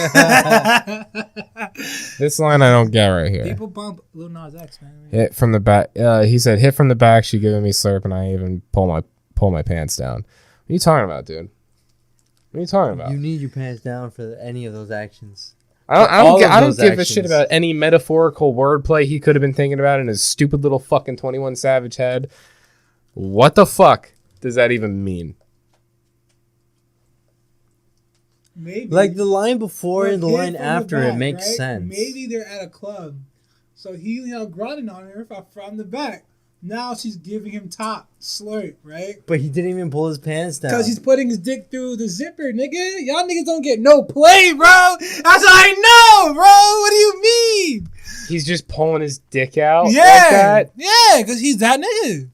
line I don't get right here. People bump Lil Nas X, man. Hit from the back. He said, "Hit from the back." She giving me slurp, and I even pull my pants down. What are you talking about, dude? What are you talking about? You need your pants down for any of those actions. I don't give a shit about any metaphorical wordplay he could have been thinking about in his stupid little fucking 21 Savage head. What the fuck does that even mean? Maybe. Like the line before and the hit line from after, the it back, makes right? sense. Maybe they're at a club, so he grinding on her from the back. Now she's giving him top slurp, right? But he didn't even pull his pants down. Because he's putting his dick through the zipper, nigga. Y'all niggas don't get no play, bro. That's what I know, bro. What do you mean? He's just pulling his dick out Yeah, like that? yeah, because he's that nigga.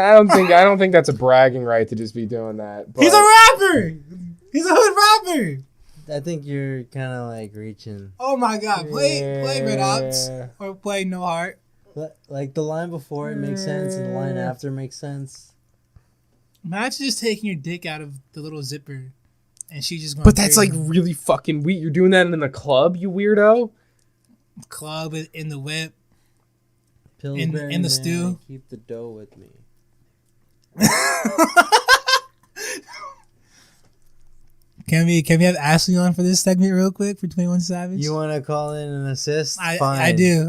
I don't think that's a bragging right to just be doing that. But He's a rapper. He's a hood rapper. I think you're kind of like reaching. Oh my God, play Red Ops or play No Heart. Like the line before it makes sense and the line after makes sense. Imagine just taking your dick out of the little zipper, and she just going. But that's like really fucking weird. You're doing that in the club, you weirdo. Club in the whip. Pillsbury in the stew. Keep the dough with me. Can we have Ashley on for this segment real quick for 21 Savage? You want to call in an assist? I Fine. do.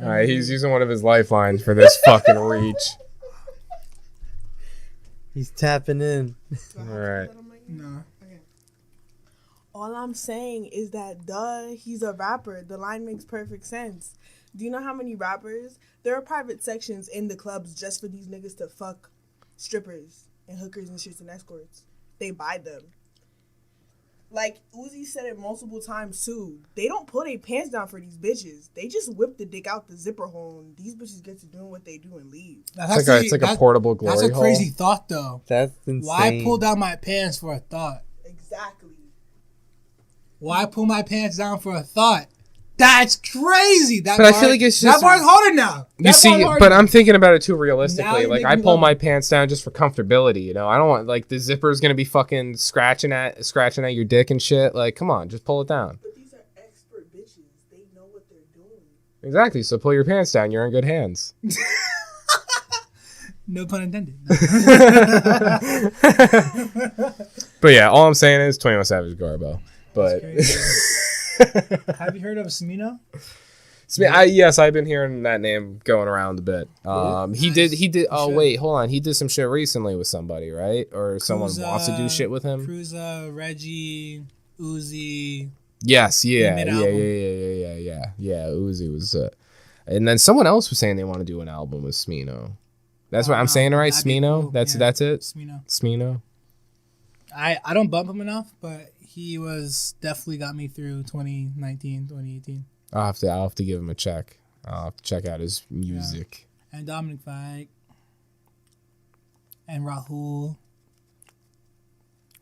All right, he's using one of his lifelines for this fucking reach. He's tapping in. All right. No. All I'm saying is that, he's a rapper. The line makes perfect sense. Do you know how many rappers? There are private sections in the clubs just for these niggas to fuck strippers and hookers and shits and escorts. They buy them. Like Uzi said it multiple times too. They don't pull their pants down for these bitches. They just whip the dick out the zipper hole and these bitches get to doing what they do and leave. It's like a portable glory That's a hole. crazy thought though. That's insane. Why pull down my pants for a thought? Exactly. Why pull my pants down for a thought? That's crazy. But I feel like it's just... That bar's harder now. You see, but I'm thinking about it too realistically. Now Like, you're I making pull me my pants down just for comfortability, you know? I don't want, like, the zipper's gonna be fucking scratching at your dick and shit. Like, come on, just pull it down. But these are expert bitches. They know what they're doing. Exactly, so pull your pants down. You're in good hands. No pun intended. But yeah, all I'm saying is 21 Savage Garbo. But... Have you heard of Smino? Yes, I've been hearing that name going around a bit. He did. Oh wait, hold on. He did some shit recently with somebody, right? Or someone wants to do shit with him. Cruza, Reggie, Uzi. Yes, yeah. Uzi was, and then someone else was saying they want to do an album with Smino. That's what I'm saying, right? Smino. Cool. That's it. Smino. I don't bump him enough, but he was definitely got me through 2019, 2018. I'll have to give him a check. I'll have to check out his music. Yeah. And Dominic Fike. And Rahul.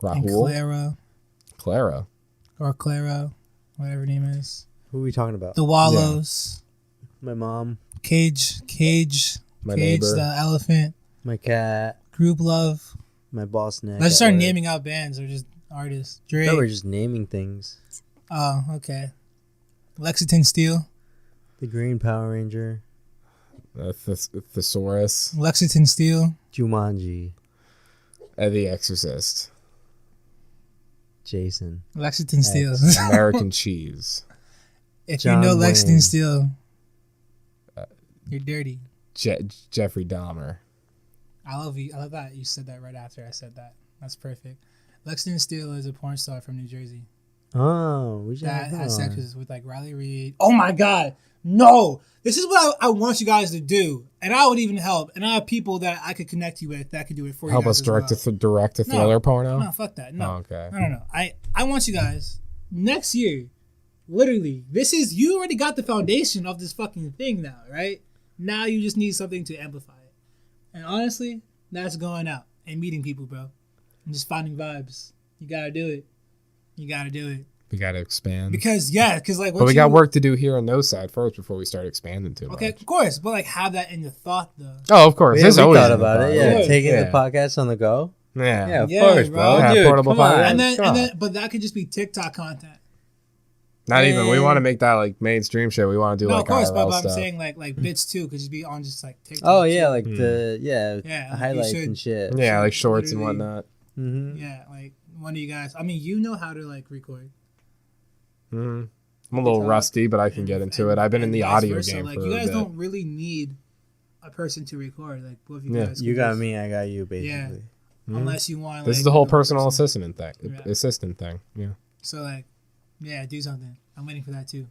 And Clara. Or Clara. Whatever her name is. Who are we talking about? The Wallows. Yeah. My mom. Cage. My Cage, neighbor. the elephant. My cat. Group Love. My boss neck. Let's start naming out bands or just artists. Drake. No, we're just naming things. Oh, okay. Lexington Steel. The Green Power Ranger. Thesaurus. Lexington Steel. Jumanji. The Exorcist. Jason. Lexington Steel. American Cheese. If John you know Lexington Wayne. Steel, you're dirty. Jeffrey Dahmer. I love you. I love that you said that right after I said that. That's perfect. Lexington Steel is a porn star from New Jersey Oh, we should that have has that sex on. with like Riley Reid. Oh my God. No. This is what I want you guys to do. And I would even help. And I have people that I could connect you with that could do it for Help you us guys direct as well. direct a thriller porno. No, fuck that. No. Oh, okay. No. I want you guys next year. Literally, you already got the foundation of this fucking thing now, right? Now you just need something to amplify it. And honestly, that's going out and meeting people, bro. And just finding vibes. You gotta do it. We gotta expand. Because like, but we got work to do here on Noside first before we start expanding too much. Okay, of course, but like have that in your thought though. Oh, of course. Yeah, There's we always thought in the about it. Yeah, thought. taking the podcast on the go. Yeah, Of Yeah, course, bro. bro. Dude, portable come on. podcast. But that could just be TikTok content. Not even. We want to make that like mainstream shit. We want to do No, like of course, IRL but I'm stuff. saying like bits too could just be on just like TikTok. Oh yeah, too. like the Yeah, highlights you should. and shit. Yeah, like shorts and Literally. whatnot. Mm-hmm. Yeah, like one of you guys. I mean, you know how to like record. I'm a little rusty, but I can get into it. I've been in the audio game like for you a guys bit. don't really need a person to record. Like both of you guys. You can got just- me, I got you, basically. Yeah. Mhm. Unless you want. This like, is the whole another personal person. assistant thing. Yeah. So like, yeah, do something. I'm waiting for that too.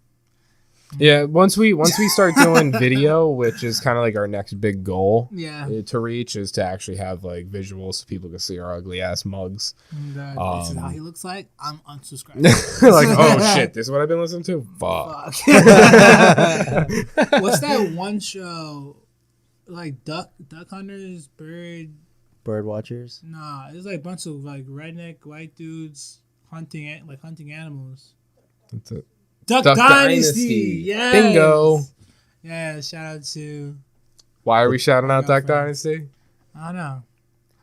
Yeah, once we start doing video, which is kind of like our next big goal Yeah. to reach, is to actually have like visuals so people can see our ugly ass mugs. And, this is how he looks like. I'm unsubscribed. Like, oh shit, this is what I've been listening to? Fuck. Fuck. What's that one show? Like duck hunters, bird. Bird watchers. Nah, it's like a bunch of like redneck white dudes hunting animals. That's it. Duck Duck Dynasty. Yes. Bingo. Yeah, shout out to Why are we shouting out Duck Girlfriends. Dynasty? I don't know.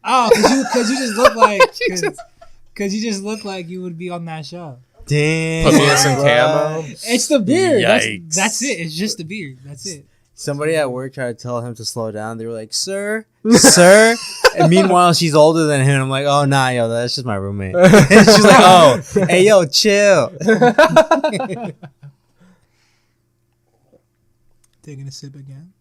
Oh, cause you just look like cause you just look like you would be on that show. Damn. Put me in some camo. It's the beard. Yikes. That's it. It's just the beard. That's it. Somebody at work tried to tell him to slow down. They were like, sir. And meanwhile, she's older than him. I'm like, oh, nah, yo, that's just my roommate. And she's like, oh, hey, yo, chill. Taking a sip again.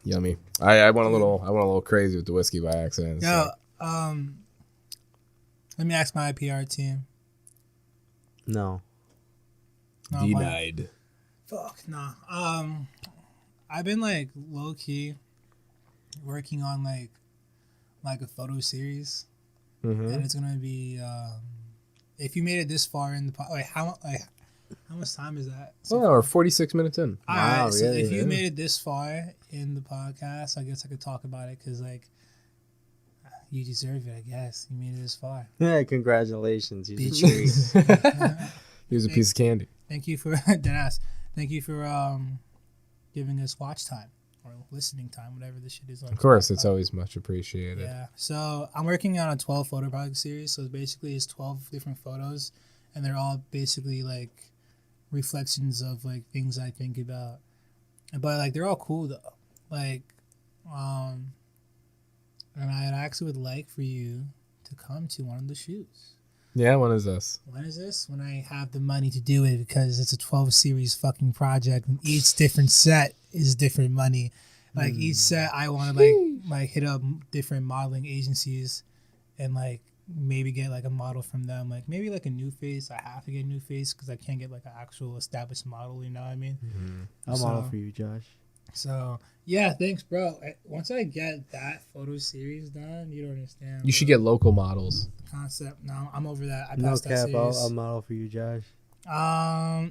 Yummy. I went a little crazy with the whiskey by accident. Yo, So. let me ask my PR team. No. No, Denied. Fuck, nah. I've been like low key working on like a photo series, and it's gonna be if you made it this far in the how much time is that? Oh, we're 46 minutes in. All Wow, right, so really? if you made it this far in the podcast, I guess I could talk about it because like you deserve it. I guess you made it this far. Yeah, congratulations. You Bitch. just treat. Here's a piece of candy. Thank you for Deadass. Thank you for giving us watch time or listening time, whatever this shit is. On Of course, it's Spotify. always much appreciated. Yeah. So I'm working on a 12 photo project series. So basically, it's 12 different photos, and they're all basically like reflections of like things I think about. But like they're all cool though. Like, and I actually would like for you to come to one of the shoots. Yeah, when is this? When is this? When I have the money to do it, because it's a 12 series fucking project, and each different set is different money. Like each set, I want to like hit up different modeling agencies, and like maybe get like a model from them. Like maybe like a new face. I have to get a new face because I can't get like an actual established model. You know what I mean? I'll So- model for you, Josh. So yeah, thanks, bro. Once I get that photo series done, you don't understand. You should bro. get local models. Concept. No, I'm over that. I No passed that cap, series. I'll model for you, Josh.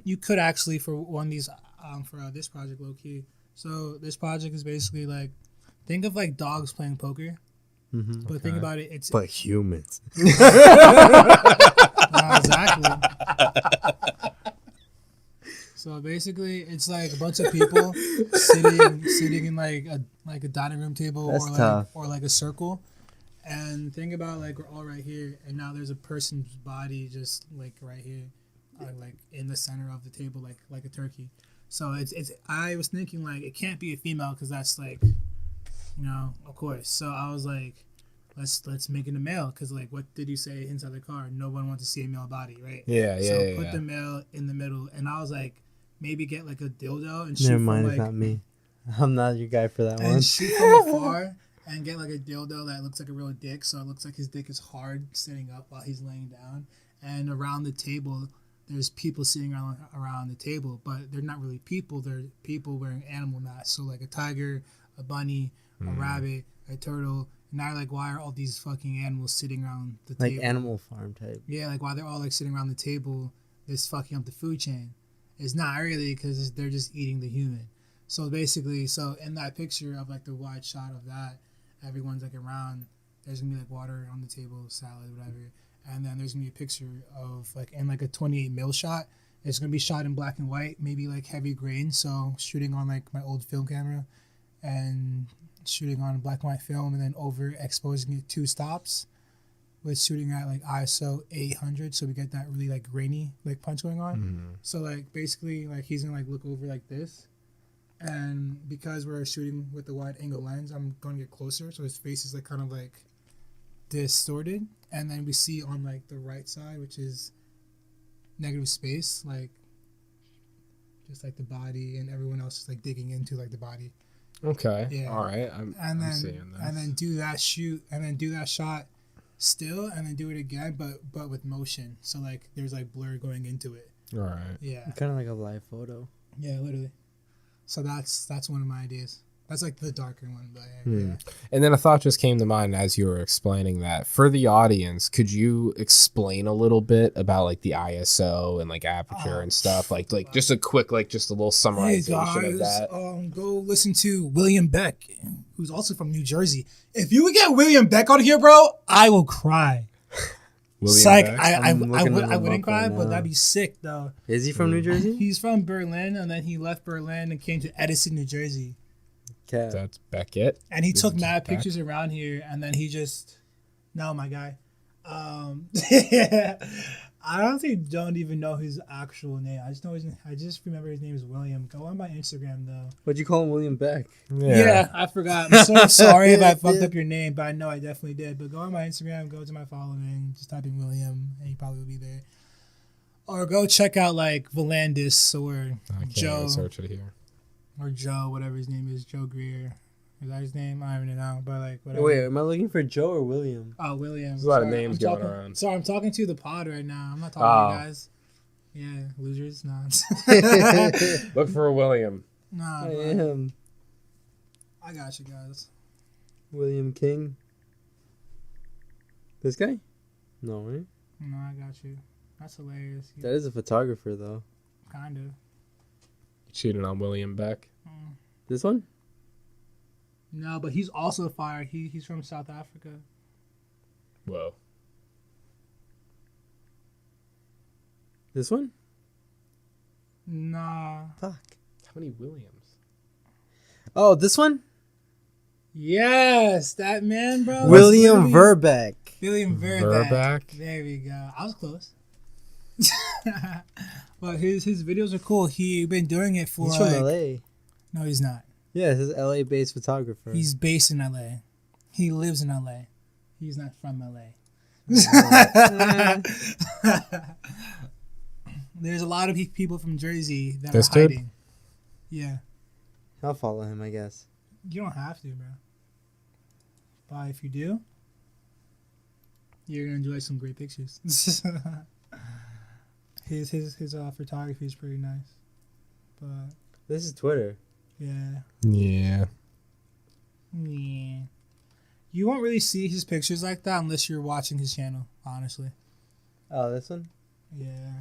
You could actually for one of these for this project, low key. So this project is basically like, think of like dogs playing poker, but think about it. It's But humans. exactly. So basically, it's like a bunch of people sitting in like a dining room table That's or like tough. or like a circle, and think about like we're all right here, and now there's a person's body just like right here, like in the center of the table, like a turkey. So it's I was thinking like it can't be a female because that's like, you know, of course. So I was like, let's make it a male because like what did you say inside the car? No one wants to see a male body, right? Yeah, So yeah, put yeah. the male in the middle, and I was like, maybe get like a dildo and shoot Never from mind, like it's not me. I'm not your guy for that one. and shoot from afar, and get like a dildo that looks like a real dick, so it looks like his dick is hard sitting up while he's laying down, and around the table. There's people sitting around the table, but they're not really people. They're people wearing animal masks. So like a tiger, a bunny, a rabbit, a turtle. And now like, why are all these fucking animals sitting around the Like table? Animal Farm type. Yeah, like why they're all like sitting around the table, this fucking up the food chain. It's not really because they're just eating the human. So basically, so in that picture of like the wide shot of that, everyone's like around. There's gonna be like water on the table, salad, whatever. And then there's gonna be a picture of like in like a 28 mil shot. It's gonna be shot in black and white, maybe like heavy grain. So shooting on like my old film camera, and shooting on black and white film, and then overexposing it 2 stops, with shooting at like ISO 800, so we get that really like grainy like punch going on. So like basically like he's gonna like look over like this, and because we're shooting with the wide angle lens, I'm gonna get closer, so his face is like kind of like distorted, and then we see on like the right side, which is negative space, like just like the body, and everyone else is like digging into like the body. Okay. Yeah. All right. I'm seeing this. And then do that shoot, and then do that shot still, and then do it again, but with motion. So like there's like blur going into it. All right. Yeah. Kind of like a live photo. Yeah, literally. So that's one of my ideas. That's like the darker one, but yeah. And then a thought just came to mind as you were explaining that. For the audience, could you explain a little bit about like the ISO and like aperture and stuff? Like just a quick, like just a little summarization of that. Go listen to William Beck, who's also from New Jersey. If you would get William Beck on here, bro, I will cry. William Psych, Beck? I I'm looking him wouldn't up cry, right but now. that'd be sick though. Is he from New Jersey? He's from Berlin, and then he left Berlin and came to Edison, New Jersey. Cat. That's Beckett. And he This took is mad Beck. pictures around here, and then he just, no, my guy. I don't even know his actual name. I just remember his name is William. Go on my Instagram though. What'd you call him, William Beck? Yeah, I forgot. I'm so sorry if I fucked up your name, but I know I definitely did. But go on my Instagram, go to my following, just type in William, and he probably will be there. Or go check out like Volandis or I can't Joe. even search it here. Or Joe, whatever his name is, Joe Greer. Is that his name? I don't even know, but like whatever. Wait, am I looking for Joe or William? Oh, William. There's a lot of Sorry, names I'm going talking- around. Sorry, I'm talking to the pod right now. I'm not talking to you guys. Yeah, losers. Nah. Look for a William. Nah, I bro. am I got you guys. William King. This guy? No, right? No, I got you. That's hilarious. That is a photographer, though. Kind of. Cheating on William Beck. This one? No, but he's also fire. He's from South Africa. Whoa. This one? Nah. Fuck. How many Williams? Oh, this one? Yes, that man, bro. William Verbeck. William Verbeck. Verbeck? There we go. I was close. But his videos are cool. He been doing it for He's from like, LA. No, he's not. Yeah, this is LA based photographer. He's based in LA. He lives in LA. He's not from LA. There's a lot of people from Jersey that This are dude? hiding. Yeah. I'll follow him, I guess. You don't have to, bro. But if you do, you're gonna enjoy some great pictures. his photography is pretty nice. But This is Twitter. yeah. Yeah. Yeah. You won't really see his pictures like that unless you're watching his channel, honestly. Oh, this one? Yeah.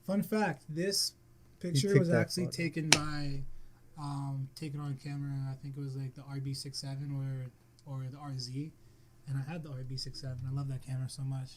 Fun fact, this picture took was that actually photo. taken by taken on camera. I think it was like the RB67 or the RZ. And I had the RB67. I love that camera so much.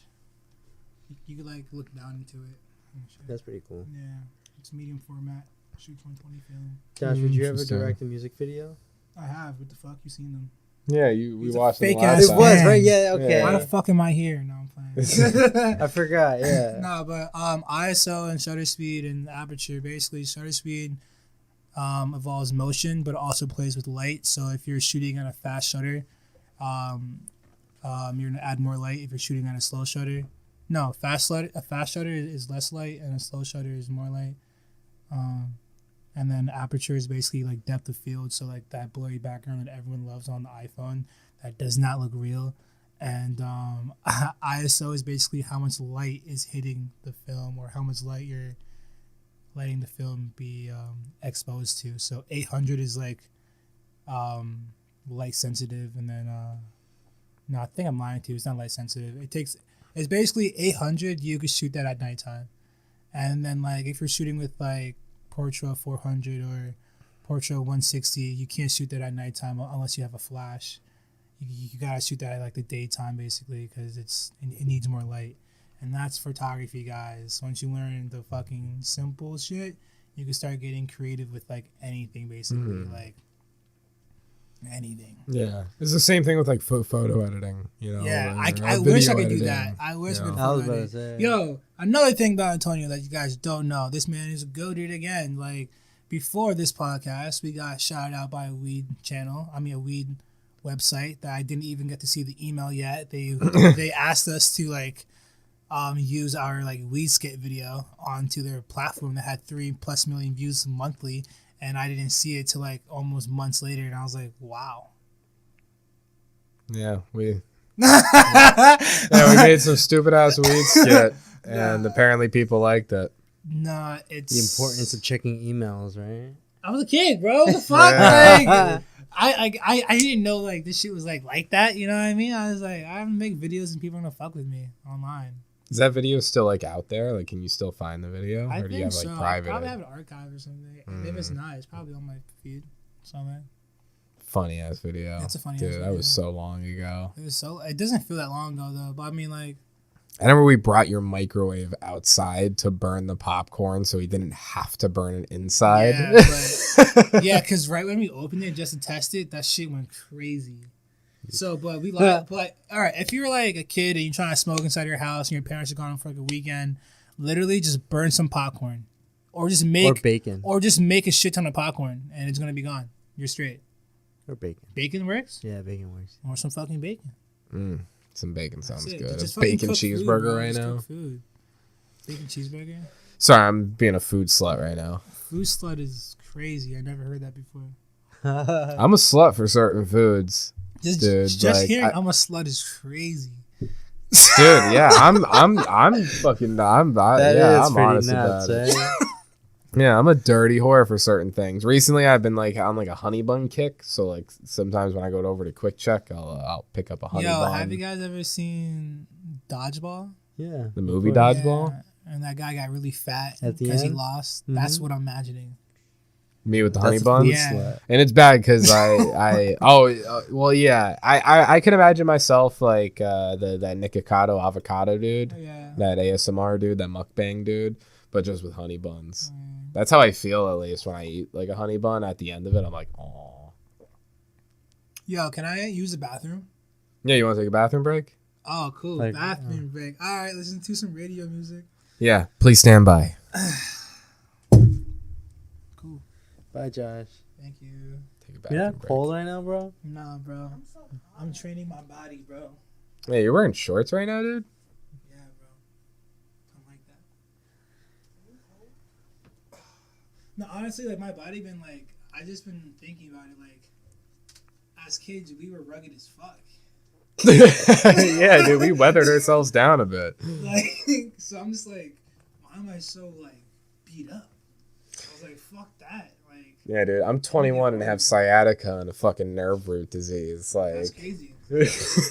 You could like look down into it and shit. That's pretty cool. Yeah. It's medium format. Shoots 120 film. Josh, would you ever Interesting. direct a music video? I have. What the fuck? You seen them? Yeah, we He's a watched it fake last ass It time. was, fan. right? Yeah, okay. Why the fuck am I here? No, I'm playing. I forgot, yeah. No, but ISO and shutter speed and aperture, basically shutter speed involves motion, but also plays with light. So if you're shooting on a fast shutter, you're gonna add more light. If you're shooting on a slow shutter, no, a fast shutter is less light, and a slow shutter is more light. And then aperture is basically like depth of field, so like that blurry background that everyone loves on the iPhone that does not look real. And ISO is basically how much light is hitting the film, or how much light you're letting the film be exposed to. So 800 is like light sensitive, and then no, I think I'm lying to you. It's not light sensitive. It's basically 800. You could shoot that at nighttime, and then like if you're shooting with like Portra 400 or Portra 160, you can't shoot that at nighttime unless you have a flash. You gotta shoot that at like the daytime basically, because it needs more light. And that's photography, guys. Once you learn the fucking simple shit, you can start getting creative with like anything basically, like anything. Yeah, it's the same thing with like photo editing. You know. Yeah, or I wish I video could do editing, that. I wish I you could. know. I was photo about to edit. say. Yo, another thing about Antonio that you guys don't know, this man is a goated again. Like before this podcast, we got shouted out by a weed website that I didn't even get to see the email yet. They asked us to like use our like weed skit video onto their platform that had 3+ million views monthly, and I didn't see it till like almost months later, and I was like, wow. Yeah, we made some stupid ass weed skit, and apparently people liked it. Nah, it's The importance of checking emails, right? I was a kid, bro. What the fuck? Like, I didn't know like this shit was like that. You know what I mean? I was like, I'm gonna make videos and people are gonna fuck with me online. Is that video still like out there? Like, can you still find the video, I or do you think have like so. private? I probably have an archive or something. And if it's not, it's probably on my feed somewhere. Funny ass video. It's a funny dude. ass That video. was so long ago. It doesn't feel that long ago though. But I mean, like, I remember we brought your microwave outside to burn the popcorn, so we didn't have to burn it inside. yeah, because right when we opened it just to test it, that shit went crazy. So, but we like, all right, if you're like a kid and you're trying to smoke inside your house and your parents are gone for like a weekend, literally just burn some popcorn, or just make bacon, or just make a shit ton of popcorn and it's gonna be gone. You're straight. Or bacon. Bacon works. Yeah, bacon works. Or some fucking bacon. Some bacon sounds good. Just A bacon cook cheeseburger food, right just now. cook food. Bacon cheeseburger. Sorry, I'm being a food slut right now. Food slut is crazy. I never heard that before. I'm a slut for certain foods. Just like, hearing I'm a slut is crazy. Dude, yeah, I'm fucking, I'm pretty honest nuts, about it. eh? Yeah, I'm a dirty whore for certain things. Recently, I've been like on like a honey bun kick. So like sometimes when I go over to Quick Check, I'll pick up a honey bun. Have you guys ever seen Dodgeball? Yeah. The movie Of course. Dodgeball? Yeah, and that guy got really fat At the because he end? lost. Mhm. That's what I'm imagining. Me with the That's honey a buns? food Yeah. slut. And it's bad because I can imagine myself like that Nikocado avocado dude, Yeah. that ASMR dude, that mukbang dude, but just with honey buns. That's how I feel at least when I eat like a honey bun. At the end of it, I'm like, oh. Yo, can I use the bathroom? Yeah, you want to take a bathroom break? Oh, cool. Like, Bathroom break. All right, listen to some radio music. Yeah, please stand by. Cool. Bye, Josh. Thank you. Take a bathroom You're not break. cold right now, bro? Nah, bro. I'm training my body, bro. Hey, you're wearing shorts right now, dude? Yeah, bro. I'm like that. No, honestly, like my body been like, I just been thinking about it. Like, as kids, we were rugged as fuck. Yeah, dude, we weathered ourselves down a bit. Like, so I'm just like, why am I so like beat up? I was like, fuck that. Like, Yeah, dude, I'm 21 and have sciatica and a fucking nerve root disease. Like, that's crazy. I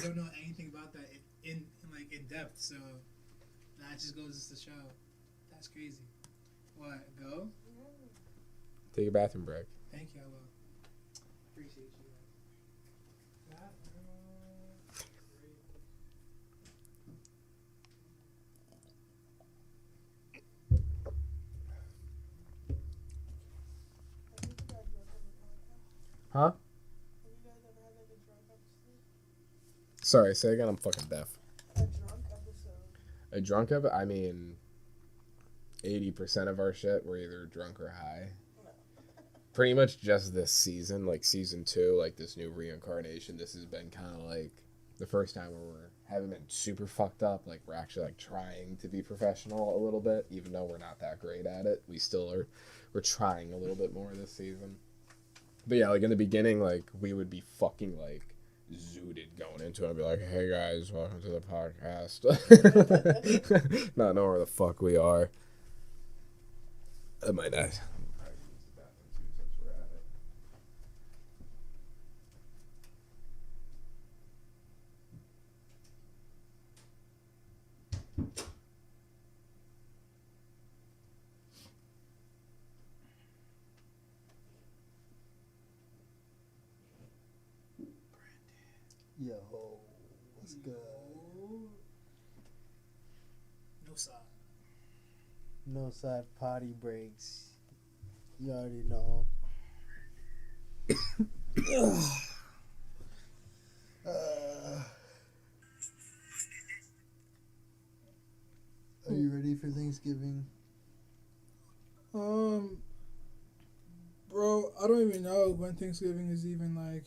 don't know anything about that in depth. So that just goes to show. That's crazy. What? Go? take a bathroom break. Thank you. I will. Appreciate you. Huh? Sorry, say again. I'm fucking deaf. A drunk episode? I mean, 80% of our shit we're either drunk or high. Pretty much just this season, like season 2, like this new reincarnation. This has been kind of like the first time where we haven't been super fucked up. Like we're actually like trying to be professional a little bit, even though we're not that great at it. We still are. We're trying a little bit more this season. But yeah, like in the beginning, like we would be fucking like zooted going into it. I'd be like, hey guys, welcome to the podcast. Not knowing where the fuck we are. I might not. Yo, what's good? Noside potty breaks. You already know. Are you ready for Thanksgiving? Bro, I don't even know when Thanksgiving is even like.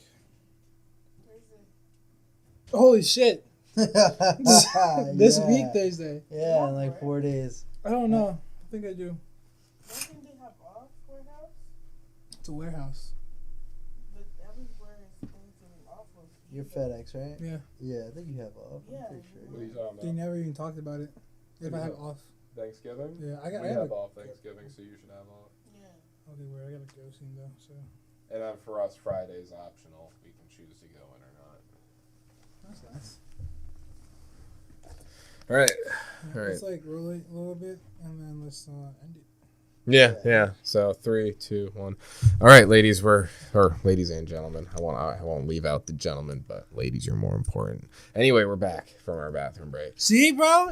Holy shit! This week, Thursday. Yeah, in like 4 days. I don't know. I think I do. I think they have off warehouse, It's a warehouse. but everywhere is going to be off of. You're FedEx, right? Yeah. Yeah, I think you have off. Yeah. I'm pretty sure. What are you talking They about? never even talked about it. If I have off. Thanksgiving? Yeah, I We have have off Thanksgiving, so you should have off. Yeah. Okay, where I gotta go soon though. So And then for us, Friday's optional. We can choose to go in or not. that's nice. All right. Yeah, All right. Let's like roll it a little bit and then let's end it. Yeah. So 3, 2, 1. All right, ladies, ladies and gentlemen. I won't leave out the gentlemen, but ladies are more important. Anyway, we're back from our bathroom break. See, bro?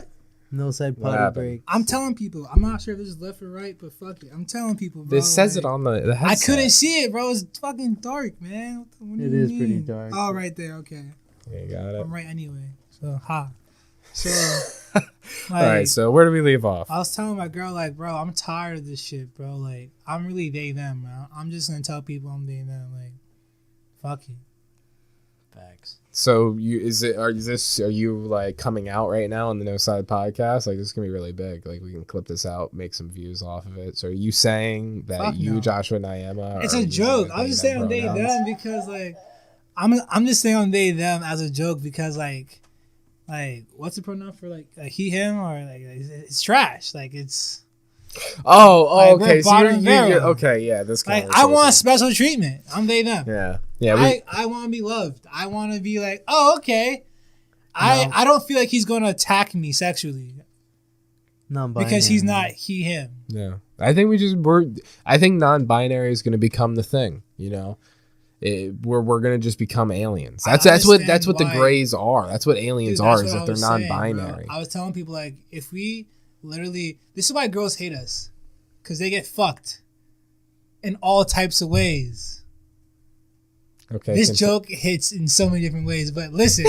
Noside What potty happened? break. I'm telling people. I'm not sure if this is left or right, but fuck it. I'm telling people, bro. This says like, it on the I headset. couldn't see it, bro. It's fucking dark, man. What do It you is pretty mean? dark. Oh, right there. Okay. You got it. I'm right anyway. So, ha. So, All right. So where do we leave off? I was telling my girl, like, bro, I'm tired of this shit, bro. Like, I'm really they them, man. I'm just gonna tell people I'm they them. Like, fuck it. Facts. So are you like coming out right now on the Noside podcast? Like, this is gonna be really big. Like, we can clip this out, make some views off of it. So are you saying that Fuck you, no. Joshua Nyema, It's are a using joke. the I'm just they, saying I'm they pronouns? them because like I'm just saying I'm they them as a joke because like what's the pronoun for like he him or like it's trash. Like it's Oh, Like, we're okay. So bottom you're barrel. okay. Yeah, this like conversation. I want special treatment. I'm they them. Yeah. I want to be loved. I want to be like, oh, okay. I don't feel like he's going to attack me sexually Non-binary. because he's not he him. Yeah. I think I think non-binary is going to become the thing. You know, we're going to just become aliens. I That's what understand the why- grays are. That's what aliens Dude, are. that's Is what that I they're was saying, non-binary. bro. I was telling people like if we literally, this is why girls hate us because they get fucked in all types of ways. Okay. This joke hits in so many different ways, but listen,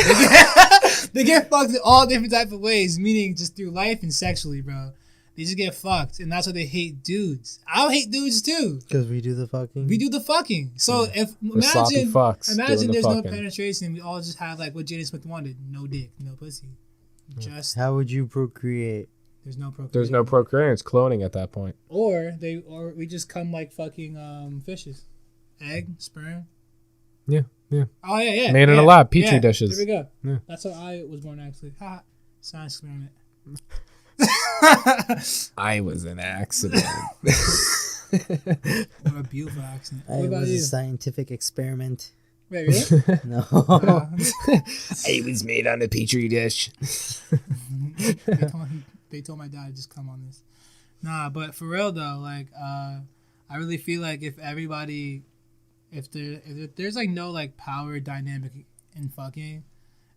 they get fucked in all different type of ways, meaning just through life and sexually, bro. They just get fucked, and that's why they hate dudes. I hate dudes too. Because we do the fucking. We do the fucking. So if We're sloppy fucks doing imagine the there's no fucking. penetration, and we all just have like what Jaden Smith wanted: no dick, no pussy. Just How would you procreate? there's no procreation. There's no procreation. It's cloning at that point. Or we just come like fucking fishes, egg, sperm. Yeah. Oh yeah. Made in a lab, petri dishes. There we go. Yeah. That's how I was born actually. Ha. Science experiment. I was an accident. What a beautiful accent. I What about was a you? scientific experiment. Wait, really? No. I was made on a petri dish. They told my dad to just come on this. Nah, but for real though, like I really feel like if everybody, if there's like no like power dynamic in fucking,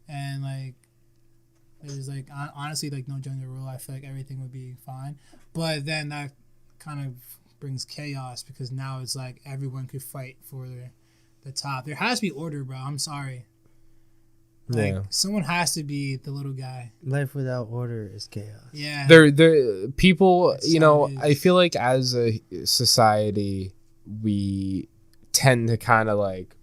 and like there's like honestly like no gender rule, I feel like everything would be fine. But then that kind of brings chaos because now it's like everyone could fight for the top. There has to be order, bro. I'm sorry. Like Yeah. someone has to be the little guy. Life without order is chaos. Yeah. There people, That's you how know, it is. I feel like as a society we tend to kind of like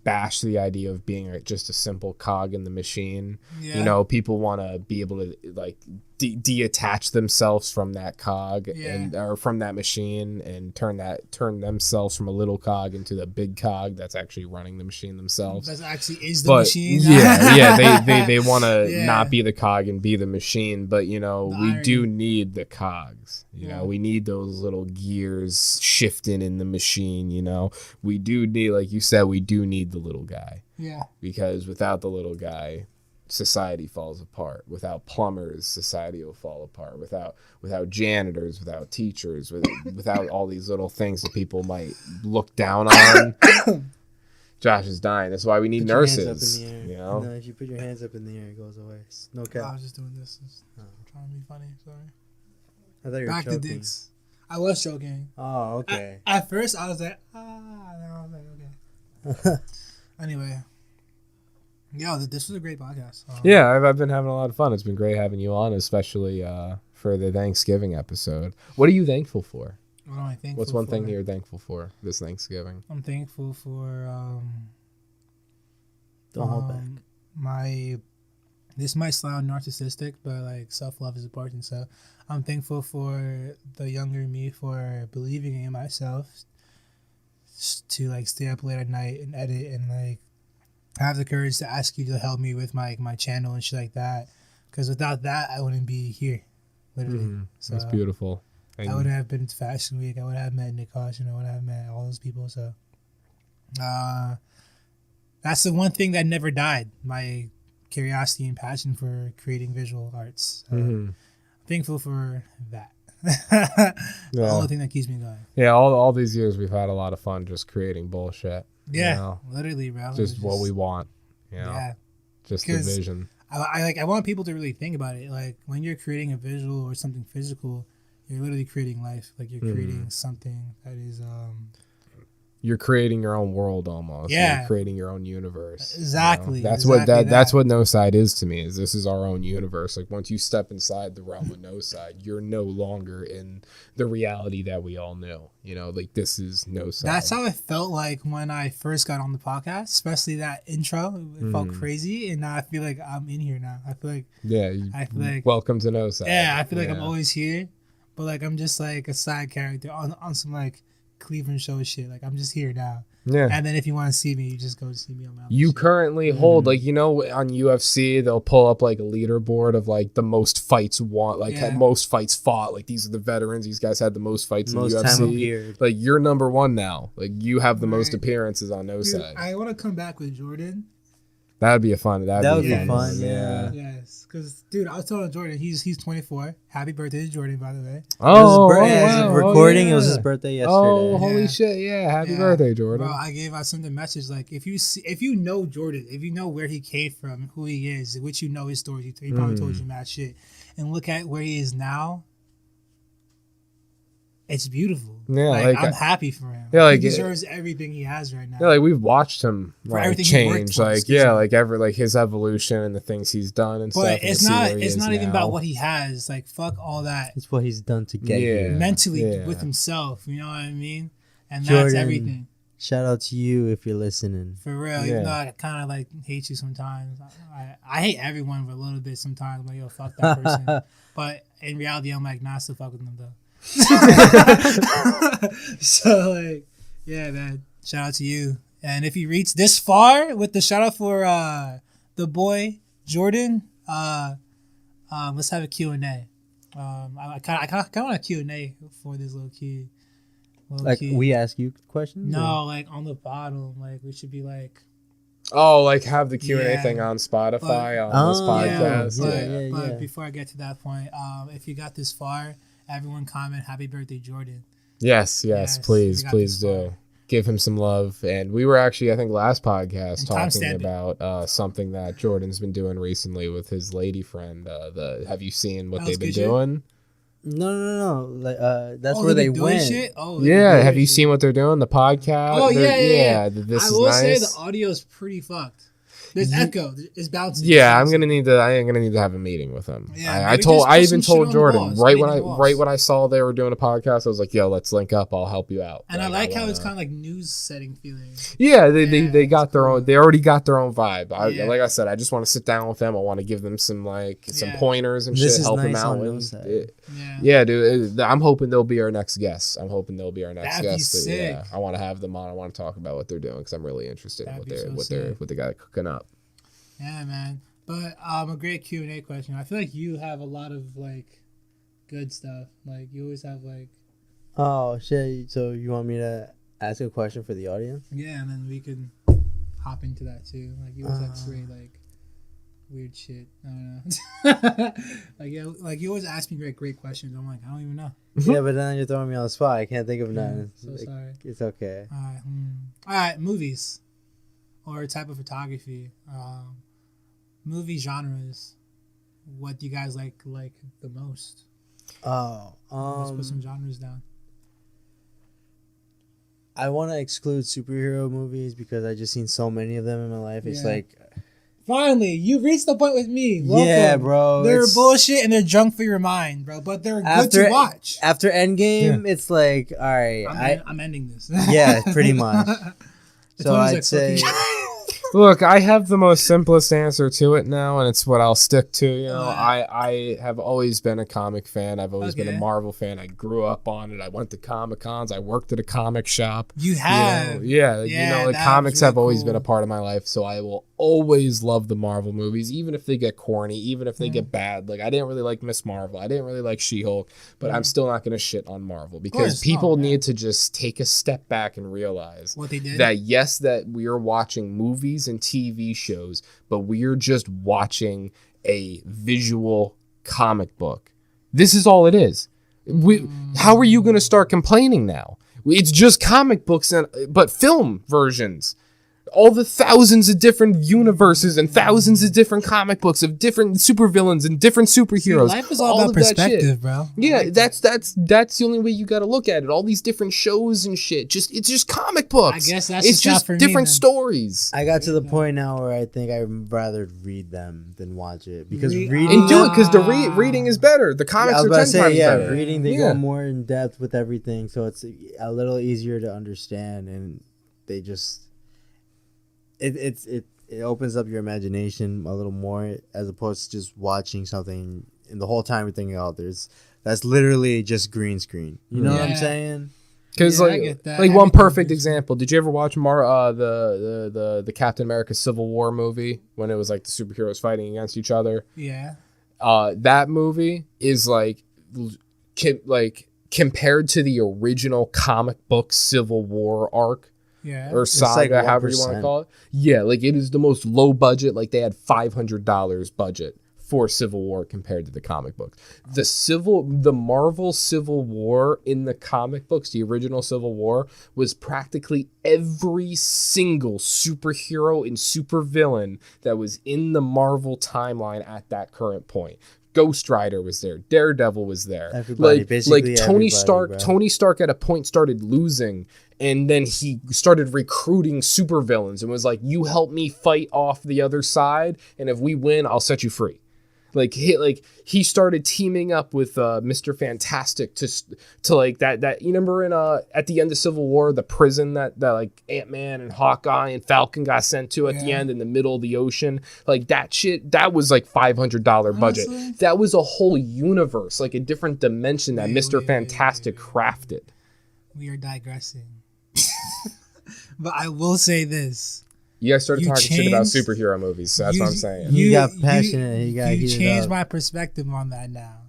bash the idea of being just a simple cog in the machine. Yeah. You know, people want to be able to like detach themselves from that cog Yeah. or from that machine and turn themselves from a little cog into the big cog that's actually running the machine themselves. That actually is the But machine. they want to Yeah. not be the cog and be the machine, but you know, The we irony. do need the cogs. You Yeah. know, we need those little gears shifting in the machine. You know, we do need, like you said, we do need the little guy, Yeah. because without the little guy, society falls apart. Without plumbers, society will fall apart. Without janitors, without teachers, without all these little things that people might look down on. Josh is dying. That's why we need Put your hands up nurses. in the air. You know, No, if you put your hands up in the air, it goes away. No I cap. was just doing this. Just trying to be funny. Sorry. I thought you were Back choking. to dicks. I was joking. Oh, okay. At first, I was like, then I was like, okay. Anyway. Yo, this was a great podcast. yeah, I've been having a lot of fun. It's been great having you on, especially for the Thanksgiving episode. What are you thankful for? What am I thankful What's one for? thing you're thankful for this Thanksgiving? I'm thankful for Don't hold back. my this might sound narcissistic, but like self-love is important. So I'm thankful for the younger me for believing in myself to like stay up late at night and edit and like have the courage to ask you to help me with my channel and shit like that. Because without that, I wouldn't be here, literally. So that's beautiful. I wouldn't have been to Fashion Week. I would have met Nick Caution. I would have met all those people. So that's the one thing that never died. My curiosity and passion for creating visual arts. I'm thankful for that. The only thing that keeps me going. Yeah, all these years we've had a lot of fun just creating bullshit. Yeah, you know? literally, bro. Just what we want. You know? Yeah. Just the vision. I want people to really think about it. Like when you're creating a visual or something physical, you're literally creating life. Like you're creating something that is you're creating your own world almost. Yeah. You're creating your own universe. Exactly. You know? That's exactly what Noside is to me. Is this is our own universe. Like once you step inside the realm of Noside, you're no longer in the reality that we all knew. You know, like this is Noside. That's how it felt like when I first got on the podcast, especially that intro. It felt crazy, and now I feel like I'm in here now. I feel like welcome to Noside. Yeah, I feel like I'm always here, but like I'm just like a side character on some like Cleveland show shit. Like I'm just here now. Yeah. And then if you want to see me, you just go see me on my own You shit. currently hold like, you know, on UFC they'll pull up like a leaderboard of like the most fights most fights fought. Like these are the veterans. These guys had the most fights in UFC. Time appeared. Like you're number one now. Like you have the most appearances on Noside. I want to come back with Jordan. That'd be a fun. That would be fun. One. Yeah. Yes, because dude, I was telling Jordan he's 24. Happy birthday to Jordan, by the way. Recording. It was his birthday yesterday. Oh, holy shit! Yeah, happy birthday, Jordan. Bro, I sent a message like if you know Jordan, if you know where he came from, who he is, which you know his story, he probably told you mad shit, and look at where he is now. It's beautiful. Yeah, like I'm happy for him. Yeah, like he deserves everything he has right now. Yeah, like we've watched him like change, like his evolution and the things he's done and stuff. But it's not even about what he has. Like fuck all that. It's what he's done to get here. Mentally with himself. You know what I mean? And Jordan, that's everything. Shout out to you if you're listening. For real, even though I kind of like hate you sometimes. I hate everyone for a little bit sometimes. I'm like, yo, fuck that person. But in reality, I'm like, nah, I still fuck with them though. So like, yeah, man. Shout out to you. And if you reach this far with the shout out for the boy Jordan, let's have a Q&A. I kind of want a Q&A for this little kid. We ask you questions? No, like on the bottom, like we should be like. Oh, like have the Q&A thing on Spotify on this podcast. But before I get to that point, if you got this far, everyone comment happy birthday Jordan. Yes, please do. Give him some love. And we were actually, I think last podcast talking about something that Jordan's been doing recently with his lady friend. Have you seen what they've been doing? No. Like that's where they went. Shit? Oh, yeah, have you seen what they're doing? The podcast? Oh yeah. This I is will nice. say the audio is pretty fucked. There's echo. It's bouncing. Yeah, I'm gonna need to have a meeting with him. Yeah, I even told Jordan right when I saw they were doing a podcast. I was like, "Yo, let's link up. I'll help you out." And I like how it's kind of like news setting feeling. Yeah, they got their own. They already got their own vibe. Like I said, I just want to sit down with them. I want to give them some some pointers and shit, help them out. Yeah, dude. I'm hoping they'll be our next guest. That'd be sick. I want to have them on. I want to talk about what they're doing because I'm really interested in what they got cooking up. Yeah, man. But a great Q&A question. I feel like you have a lot of like good stuff. Like you always have like. Oh shit! So you want me to ask a question for the audience? Yeah, and then we can hop into that too. Like you always have great like weird shit. I don't know. like you always ask me great questions. I'm like, I don't even know. Yeah, but then you're throwing me on the spot. I can't think of none. Sorry. It's okay. All right. Movies or type of photography. Movie genres. What do you guys like the most? Let's put some genres down. I want to exclude superhero movies because I just seen so many of them in my life. It's like. Finally, you reached the point with me. Welcome. Yeah, bro. They're bullshit and they're junk for your mind, bro. But they're good to watch. After Endgame, it's like, all right. I'm ending this. Yeah, pretty much. So I'd say. Look, I have the most simplest answer to it now, and it's what I'll stick to. You know, I have always been a comic fan. I've always been a Marvel fan. I grew up on it. I went to Comic Cons. I worked at a comic shop. You have? You know, like comics have always been a part of my life, so I will always love the Marvel movies, even if they get corny, even if they get bad. Like, I didn't really like Miss Marvel. I didn't really like She-Hulk, but I'm still not going to shit on Marvel because people need to just take a step back and realize what they did. That yes, that we are watching movies and TV shows, but we're just watching a visual comic book. This is all it is. How are you going to start complaining now? It's just comic books, but film versions. All the thousands of different universes and thousands of different comic books of different supervillains and different superheroes. See, life is all about perspective, bro. Yeah, that's the only way you got to look at it. All these different shows and shit. It's just comic books. I guess that's it's just for different me, stories. I got to the point now where I think I'd rather read them than watch it because reading and do it because the reading is better. The comics are 10 times better. Reading they go more in depth with everything, so it's a little easier to understand, and they just. It opens up your imagination a little more as opposed to just watching something and the whole time you're thinking, oh, that's literally just green screen. You know what I'm saying? Because like one perfect example. Did you ever watch the Captain America Civil War movie when it was like the superheroes fighting against each other? Yeah. That movie is like compared to the original comic book Civil War arc. Yeah. Or saga, like however you want to call it. Yeah, like it is the most low budget. Like they had $500 budget for Civil War compared to the comic books. The Marvel Civil War in the comic books, the original Civil War, was practically every single superhero and supervillain that was in the Marvel timeline at that current point. Ghost Rider was there. Daredevil was there. Everybody, like Tony Stark. Bro. Tony Stark at a point started losing, and then he started recruiting supervillains and was like, "You help me fight off the other side, and if we win, I'll set you free." He started teaming up with Mr. Fantastic to like that you remember in at the end of Civil War, the prison that like Ant-Man and Hawkeye and Falcon got sent to at the end in the middle of the ocean. Like that shit, that was like $500 budget. Honestly? That was a whole universe, like a different dimension that Mr. Fantastic crafted. We are digressing. But I will say this. You guys started talking shit about superhero movies, so that's what I'm saying. You got passionate. You changed my perspective on that now.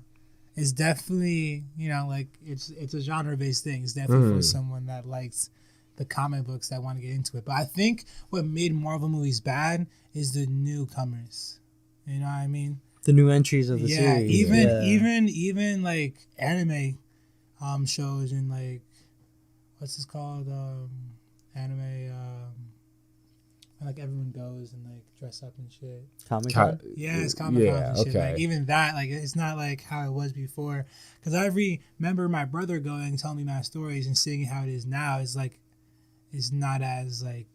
It's definitely, like it's a genre-based thing. It's definitely for someone that likes the comic books that want to get into it. But I think what made Marvel movies bad is the newcomers. You know what I mean? The new entries of the series. Even like anime shows and like what's this called? Anime like everyone goes and like dress up and shit. Comic-Con? Yeah, it's Comic-Con and shit. Like even that, like it's not like how it was before. Because I remember my brother going and telling me my stories and seeing how it is now. It's like it's not as like.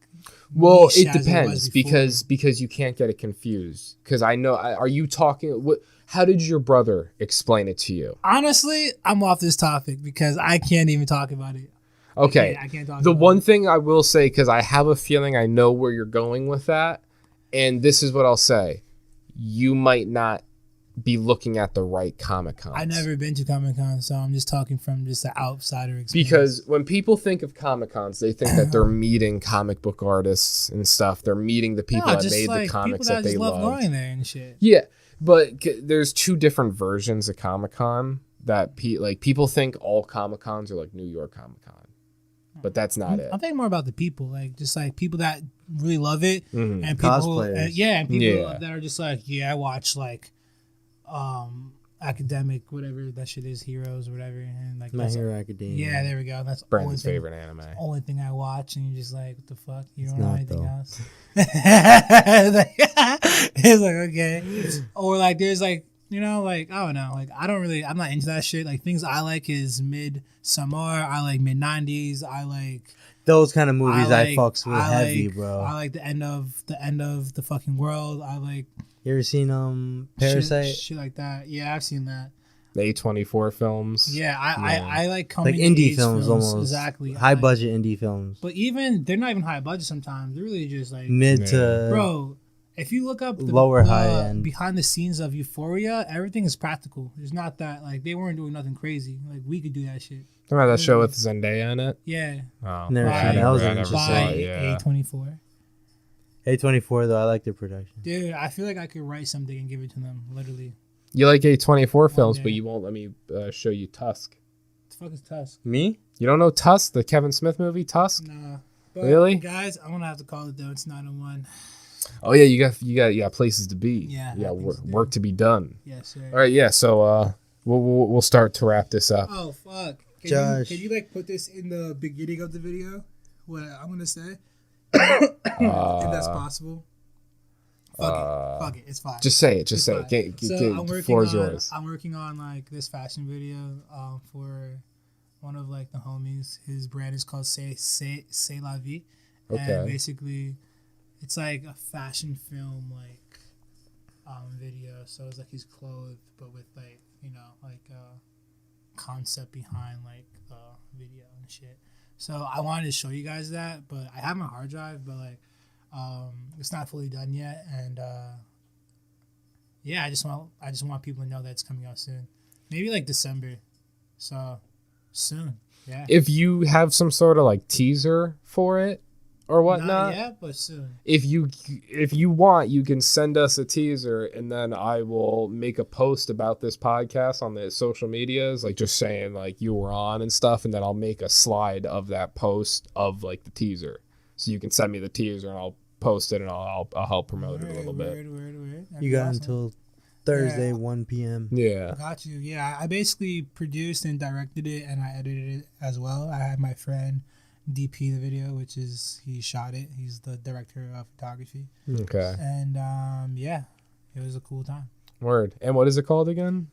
Well, it depends because you can't get it confused. Because I know, are you talking? How did your brother explain it to you? Honestly, I'm off this topic because I can't even talk about it. Okay. I can't talk the about one it. thing I will say, because I have a feeling I know where you're going with that, and this is what I'll say: you might not be looking at the right Comic-Cons. I've never been to Comic-Con, so I'm just talking from just the outsider experience. Because when people think of Comic-Cons, they think that they're meeting comic book artists and stuff. They're meeting the people that made the comics that they love. Going there and shit. Yeah, but there's two different versions of Comic-Con that people think all Comic-Cons are like New York Comic-Con. But that's not it. I'm thinking more about the people, like just like people that really love it, and people, cosplayers. and people that are just like, I watch like, academic whatever that shit is, Heroes or whatever, and like My Hero Academia. Yeah, there we go. That's Brandon's favorite anime. Only thing I watch, and you're just like, what the fuck? You don't know not, anything though. else? It's like okay, or like there's like. Like, I don't know. Like, I'm not into that shit. Like, things I like is mid-summer. I like mid-90s. I like... Those kind of movies I fucks with heavy, bro. I like the end of the fucking world. I like... You ever seen Parasite? Shit like that. Yeah, I've seen that. The A24 films. Yeah, I like coming Like indie age films almost. Exactly. High budget indie films. But even they're not even high budget sometimes. They're really just like Mid to bro. If you look up lower high end behind the scenes of Euphoria, everything is practical. It's not that like they weren't doing nothing crazy. Like we could do that shit. Remember that show with Zendaya in it? Yeah. Oh, Never I seen it. I was never interested. saw it, yeah. A24. A24 though, I like their production. Dude, I feel like I could write something and give it to them. Literally. You like A24 films, day. but you won't let me show you Tusk. What the fuck is Tusk? Me? You don't know Tusk, the Kevin Smith movie Tusk? Nah. But Really? guys, I'm gonna have to call it though. It's 901. Oh yeah, you got places to be. Yeah, Yeah, things to do. work to be done. Yes, sir. All right, yeah. So we'll start to wrap this up. Oh fuck. Josh. Can you like put this in the beginning of the video? What I'm gonna say? If that's possible. Fuck it. It's fine. Just say it. Just say It's it. fine. So The floor is yours. I'm working on like this fashion video for one of like the homies. His brand is called C'est La Vie. Okay. And basically it's like a fashion film like video. So it's like he's clothed but with like, you know, like concept behind like the video and shit. So I wanted to show you guys that, but I have my hard drive, but like it's not fully done yet, and yeah, I just want people to know that it's coming out soon, maybe like December, so soon. Yeah. If you have some sort of like teaser for it or whatnot, Not yet, but soon. if you want, you can send us a teaser, and then I will make a post about this podcast on the social medias, like just saying like you were on and stuff, and then I'll make a slide of that post of like the teaser, so you can send me the teaser and I'll post it and I'll help promote it a little bit. Word. That'd You be got awesome. until Thursday, Yeah. 1 p.m. Yeah. Got you. Yeah, I basically produced and directed it, and I edited it as well. I had my friend DP the video, which is he shot it. He's the director of photography, Okay. and yeah, it was a cool time. Word. And what is it called again?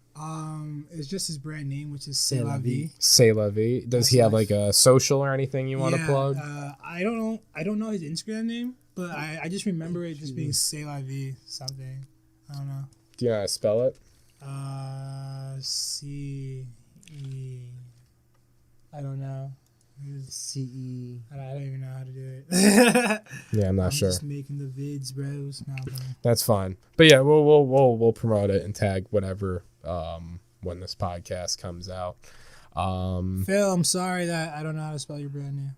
It's just his brand name, which is C'est C'est la La vie. Vie. C'est La Vie. Does That's he have nice. like a social or anything you want to plug? I don't know. I don't know his Instagram name, but I just remember it just being C'est La Vie something. I don't know. Do you know how to spell it? C E. I don't know. CE. I don't even know how to do it. Yeah, I'm not I'm sure. just making the vids, bros. No, bro. That's fine. But yeah, we'll promote it and tag whatever when this podcast comes out. Phil, I'm sorry that I don't know how to spell your brand name.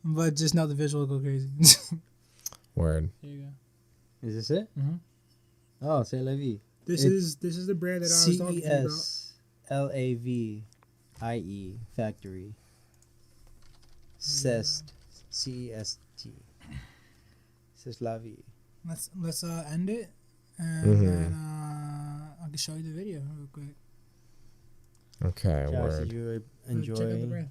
But just know the visual will go crazy. Word. There you go. Is this it? Mhm. Oh, C'est la vie. This is the brand that I was talking to you about. CESLAVIE Factory. CEST. CEST. C'est la vie. Let's end it, and Mhm. then I can show you the video real quick. Okay, Josh, word. did you Check out the enjoy? brand.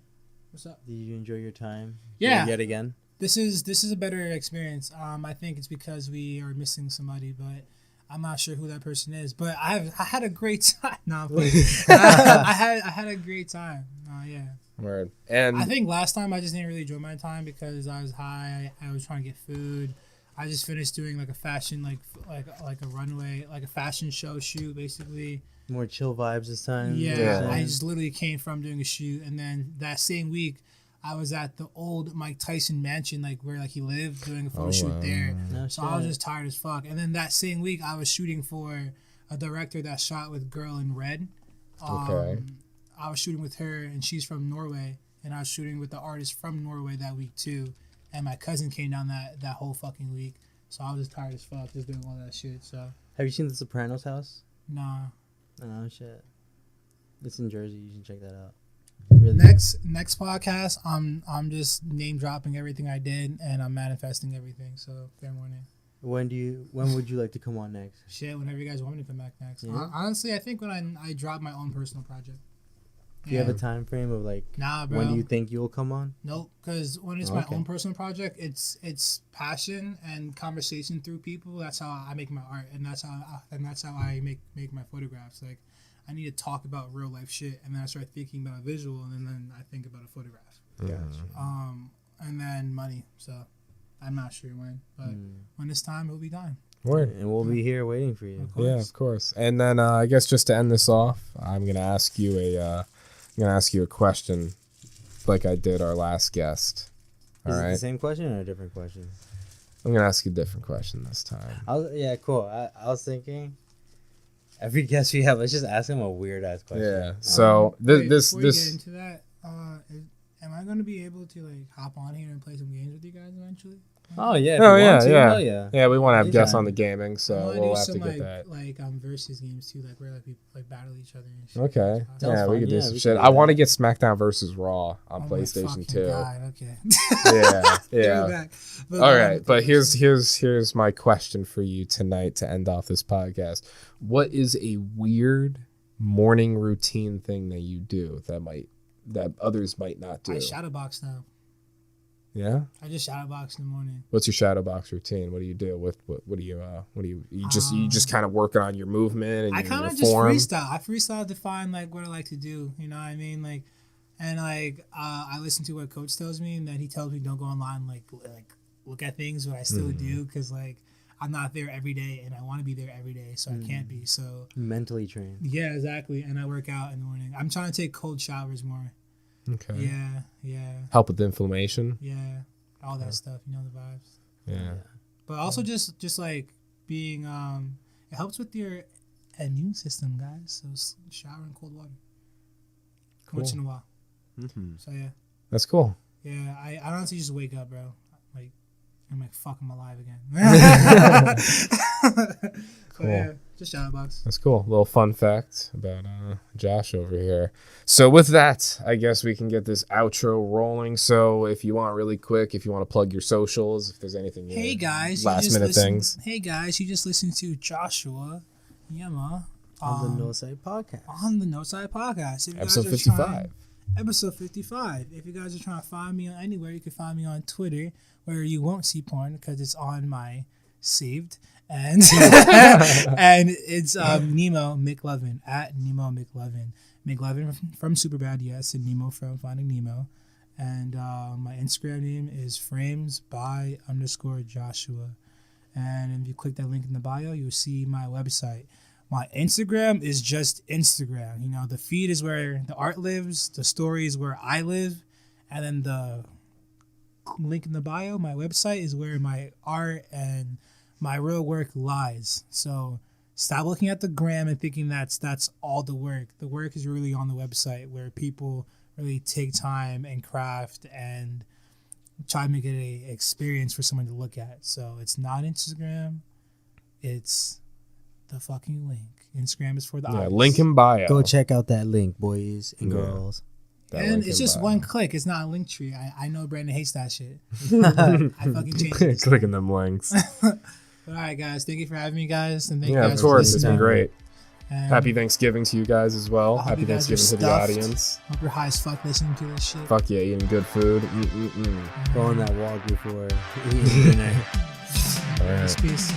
What's up? Did you enjoy your time? Yeah. Yet again. This is a better experience. I think it's because we are missing somebody, but I'm not sure who that person is. But I had a great time. No, I'm playing. I had a great time. Yeah. Word. And I think last time I just didn't really enjoy my time because I was high. I was trying to get food. I just finished doing like a fashion like a runway, like a fashion show shoot basically. More chill vibes this time. Yeah, Yeah. I just literally came from doing a shoot, and then that same week I was at the old Mike Tyson mansion, like where like he lived, doing a photo shoot wow. there. No So I was shit. just tired as fuck. And then that same week I was shooting for a director that shot with Girl in Red. Okay. I was shooting with her, and she's from Norway, and I was shooting with the artist from Norway that week too. And my cousin came down that whole fucking week, so I was just tired as fuck just doing all that shit. So Have you seen The Sopranos house? nah. No shit. It's in Jersey. You should check that out. Really. Next podcast, I'm just name dropping everything I did, and I'm manifesting everything. So fair warning. When would you like to come on next? Shit, whenever you guys want me to come back next. Yeah. Honestly, I think when I drop my own personal project. Do you have a time frame of like Nah, bro. when do you think you'll come on? Nope, because when it's Oh, my okay. own personal project, it's passion and conversation through people. That's how I make my art, and that's how I make my photographs. Like, I need to talk about real life shit, and then I start thinking about a visual, and then I think about a photograph. Gotcha. And then money. So I'm not sure when, but when it's time, it'll be done. Word. And we'll be here waiting for you. Yeah, of course. And then I guess just to end this off, I'm gonna ask you a question, like I did our last guest. All Is it right. the same question or a different question? I'm gonna ask you a different question this time. Yeah, cool. I was thinking, every guest we have, let's just ask him a weird ass question. Yeah. So Wait, this before you get into that, am I gonna be able to like hop on here and play some games with you guys eventually? Oh yeah. if Oh you yeah, want to, yeah. hell yeah. Yeah, we want to have guests Anytime. on the gaming, I so wanna we'll do have some to get that. versus games too, like where like we like battle each other and shit. Okay. Sounds Yeah, we fun. could do Yeah, some we shit. could do I want to that. get SmackDown versus Raw on Oh my PlayStation fucking 2. God, okay. Yeah, Give yeah. it back. But, All right, but here's my question for you tonight to end off this podcast. What is a weird morning routine thing that you do that others might not do? I shadowbox now. Yeah. I just shadowbox in the morning. What's your shadowbox routine? What do you do? What do you just kind of working on your movement and I your kind of just form? freestyle. I freestyle to find like what I like to do. You know what I mean? Like, and like I listen to what coach tells me, and that he tells me don't go online like look at things, but I still do because like I'm not there every day, and I want to be there every day, so I can't be. So Mentally trained. yeah, exactly. And I work out in the morning. I'm trying to take cold showers more. Okay. Yeah, Help with inflammation. yeah. All that stuff. You know the vibes. Yeah. But also just like being it helps with your immune system, guys. So shower in cold water once in a while. Mm-hmm. So yeah, That's cool. yeah. I honestly just wake up, bro. Like I'm like, fuck, I'm alive again. So Cool. yeah, just shower box. That's cool. Little fun fact about Josh over here. So with that, I guess we can get this outro rolling. So if you want really quick, if you want to plug your socials, if there's anything, Hey guys, last minute things. Hey guys, you just listened to Joshua Nyema On the Noside Podcast. on the Noside Podcast. If you Episode guys are 55. trying- Episode 55. If you guys are trying to find me on anywhere, you can find me on Twitter, where you won't see porn because it's on my saved. And and it's Nemo McLovin at Nemo McLovin. McLovin from Superbad, yes, and Nemo from Finding Nemo. And my Instagram name is frames_by_Joshua. And if you click that link in the bio, you'll see my website. My Instagram is just Instagram. You know, the feed is where the art lives, the story is where I live, and then the link in the bio, my website, is where my art and my real work lies. So stop looking at the gram and thinking that's all the work. The work is really on the website, where people really take time and craft and try to make it a experience for someone to look at. So it's not Instagram, it's the fucking link. Instagram is for the Yeah, eyes. link in bio. Go check out that link, boys and Yeah. girls. That And link it's in just bio. one click. It's not a link tree. I know Brandon hates that shit. I fucking changed it. Clicking them links. All right, guys. Thank you for having me, guys. And thank Yeah, you of guys course. for It's been listening. great. And Happy Thanksgiving to you guys as well. I hope Happy you guys are Thanksgiving to the stuffed. audience. Hope you're high as fuck listening to this shit. Fuck yeah, eating good food. Go on that walk before eating dinner. All right. Peace.